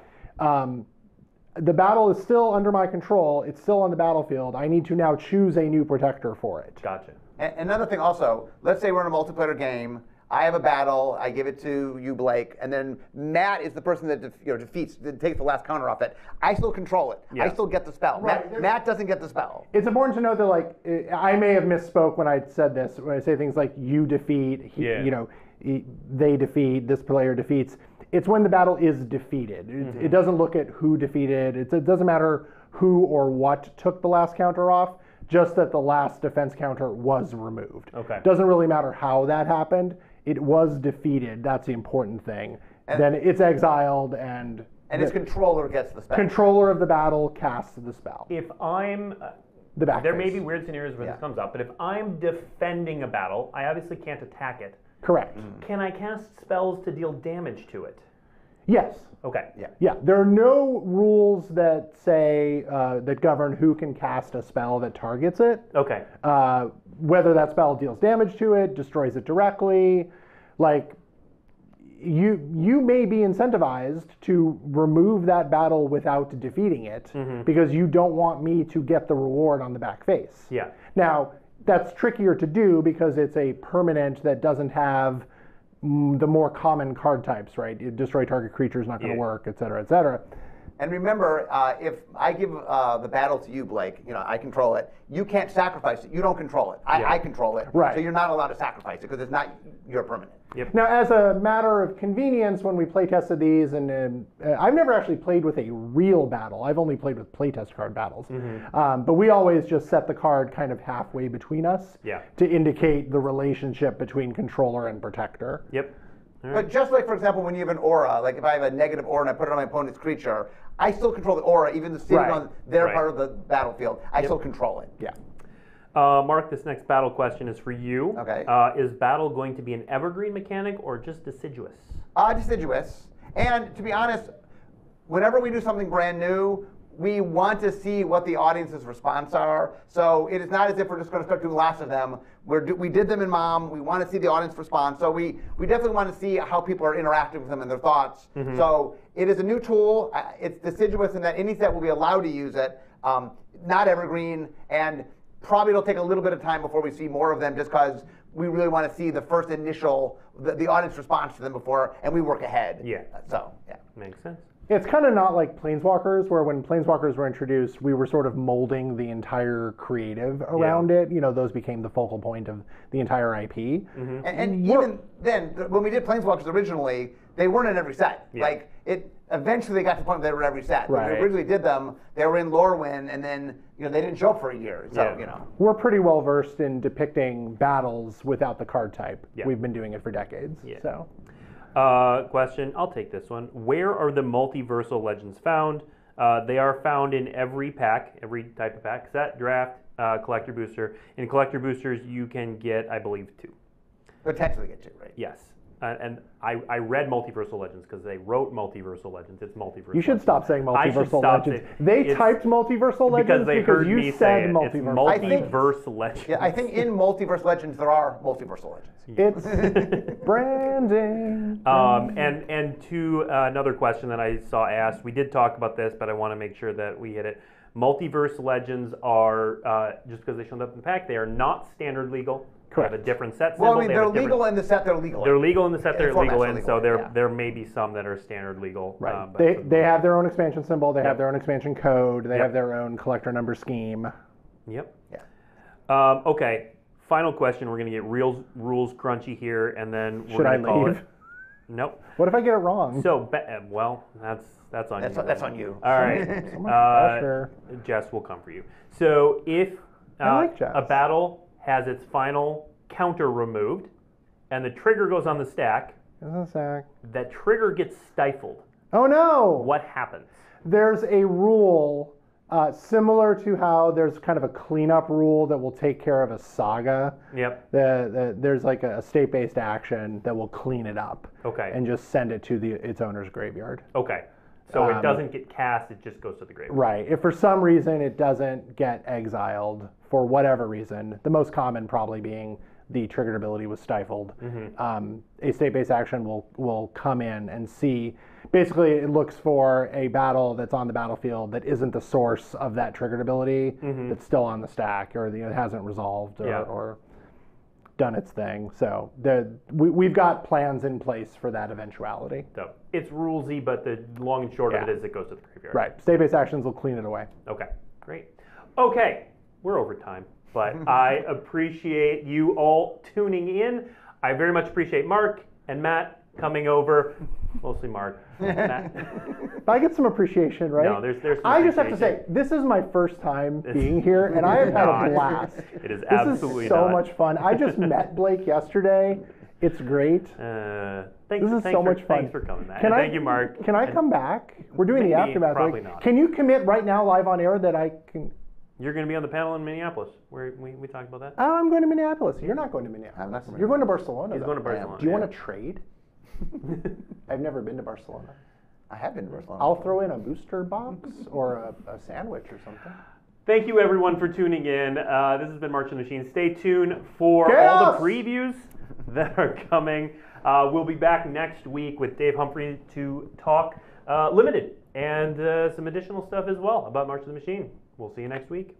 The battle is still under my control. It's still on the battlefield. I need to now choose a new protector for it. Gotcha. And another thing also, let's say we're in a multiplayer game. I have a battle. I give it to you, Blake, and then Matt is the person that takes the last counter off it. I still control it. Yeah. I still get the spell. Right. Matt doesn't get the spell. It's important to note that, like, I may have misspoke when I said this. When I say things like you defeat, they defeat, this player defeats. It's when the battle is defeated. It doesn't look at who defeated. It doesn't matter who or what took the last counter off, just that the last defense counter was removed. Okay. Doesn't really matter how that happened. It was defeated. That's the important thing. Then it's exiled, and its controller gets the spell. Controller of the battle casts the spell. If I'm The back there face. may be weird scenarios where this comes up, but if I'm defending a battle, I obviously can't attack it. Correct. Can I cast spells to deal damage to it? Yes. Okay. Yeah, there are no rules that say that govern who can cast a spell that targets it. Okay. Whether that spell deals damage to it, destroys it directly, like you may be incentivized to remove that battle without defeating it because you don't want me to get the reward on the back face. Yeah. Now, that's trickier to do because it's a permanent that doesn't have the more common card types, right? Destroy target creature is not going to work, et cetera, et cetera. And remember, if I give the battle to you, Blake, I control it. You can't sacrifice it. You don't control it. I control it. Right. So you're not allowed to sacrifice it because it's not your permanent. Yep. Now, as a matter of convenience, when we play tested these, and I've never actually played with a real battle. I've only played with playtest card battles. But we always just set the card kind of halfway between us to indicate the relationship between controller and protector. Yep. But just like, for example, when you have an aura, like if I have a negative aura and I put it on my opponent's creature, I still control the aura, even though it's sitting on their part of the battlefield. I still control it. Yeah. Mark, this next battle question is for you. Okay. Is battle going to be an evergreen mechanic or just deciduous? Deciduous. And to be honest, whenever we do something brand new, we want to see what the audience's response are. So it is not as if we're just going to start doing lots of them. We did them in Mom. We want to see the audience response. So we definitely want to see how people are interacting with them and their thoughts. So it is a new tool. It's deciduous in that any set will be allowed to use it. Not evergreen, and probably it'll take a little bit of time before we see more of them, just because we really want to see the first initial, the audience response to them before, and we work ahead. Yeah. So, yeah. Makes sense. It's kind of not like Planeswalkers, where when Planeswalkers were introduced, we were sort of molding the entire creative around it. Those became the focal point of the entire IP. And even then, when we did Planeswalkers originally, they weren't in every set. Like, eventually they got to the point where they were in every set. When we originally did them, they were in Lorwyn, and then they didn't show up for a year. So, We're pretty well versed in depicting battles without the card type. We've been doing it for decades. So. Question, I'll take this one. Where are the multiversal legends found? They are found in every pack, every type of pack, set, draft, collector booster. In collector boosters, you can get, I believe, 2. Potentially get 2, right? Yes. And I read Multiversal Legends because they wrote Multiversal Legends. It's Multiversal. You should stop saying Multiversal Legends. They typed Multiversal Legends because you said Multiverse. It's Multiverse Legends. Yeah, I think in Multiverse Legends there are Multiversal Legends. It's branding. And to another question that I saw asked, we did talk about this, but I want to make sure that we hit it. Multiverse Legends are, just because they showed up in the pack, they are not standard legal. Correct. They have a different set symbol. Well, I mean, they're legal in the set they're legal in. They're legal in the set they're legal in, so legal, there may be some that are standard legal. Right. But They have their own expansion symbol. They have their own expansion code. They have their own collector number scheme. Yep. Yeah. Okay. final question. We're going to get real rules crunchy here, and then we're Should I going to call leave? it. Nope. What if I get it wrong? So, well, that's on you. That's on you. All right. So much pressure. Jess will come for you. So if I like Jess. a battle has its final counter removed, and the trigger goes on the stack, that trigger gets stifled. Oh no! What happens? There's a rule similar to how there's kind of a cleanup rule that will take care of a saga. Yep. There's like a state-based action that will clean it up. Okay. And just send it to its owner's graveyard. Okay. So it doesn't get cast, it just goes to the graveyard. Right. If for some reason it doesn't get exiled, for whatever reason, the most common probably being the triggered ability was stifled, a state-based action will come in and see. Basically, it looks for a battle that's on the battlefield that isn't the source of that triggered ability, that's still on the stack, or it hasn't resolved or done its thing. So we've got plans in place for that eventuality. So it's rulesy, but the long and short of it is it goes to the graveyard. Right. State-based actions will clean it away. Okay, great. Okay, we're over time, but I appreciate you all tuning in. I very much appreciate Mark and Matt coming over. Mostly Mark. Matt. I get some appreciation, right? No, there's some I just have to appreciation. say, this is my first time being here, and I have had a blast. It is This absolutely is so not. much fun. I just met Blake yesterday. It's great. Thanks This is so much fun. Thanks for coming, Matt. And thank you, Mark. Can I come back? We're doing the Maybe, aftermath. probably right? not. Can you commit right now, live on air, that I can? You're going to be on the panel in Minneapolis, where we talked about that. Oh, I'm going to Minneapolis. You're not going to Minneapolis. I'm not going to You're going to Barcelona. He's though. going to Barcelona. Do you want to trade? I've never been to Barcelona. I have been to Barcelona. I'll throw in a booster box or a sandwich or something. Thank you, everyone, for tuning in. This has been March of the Machine. Stay tuned for all Chaos! the previews that are coming. We'll be back next week with Dave Humphrey to talk Limited and some additional stuff as well about March of the Machine. We'll see you next week.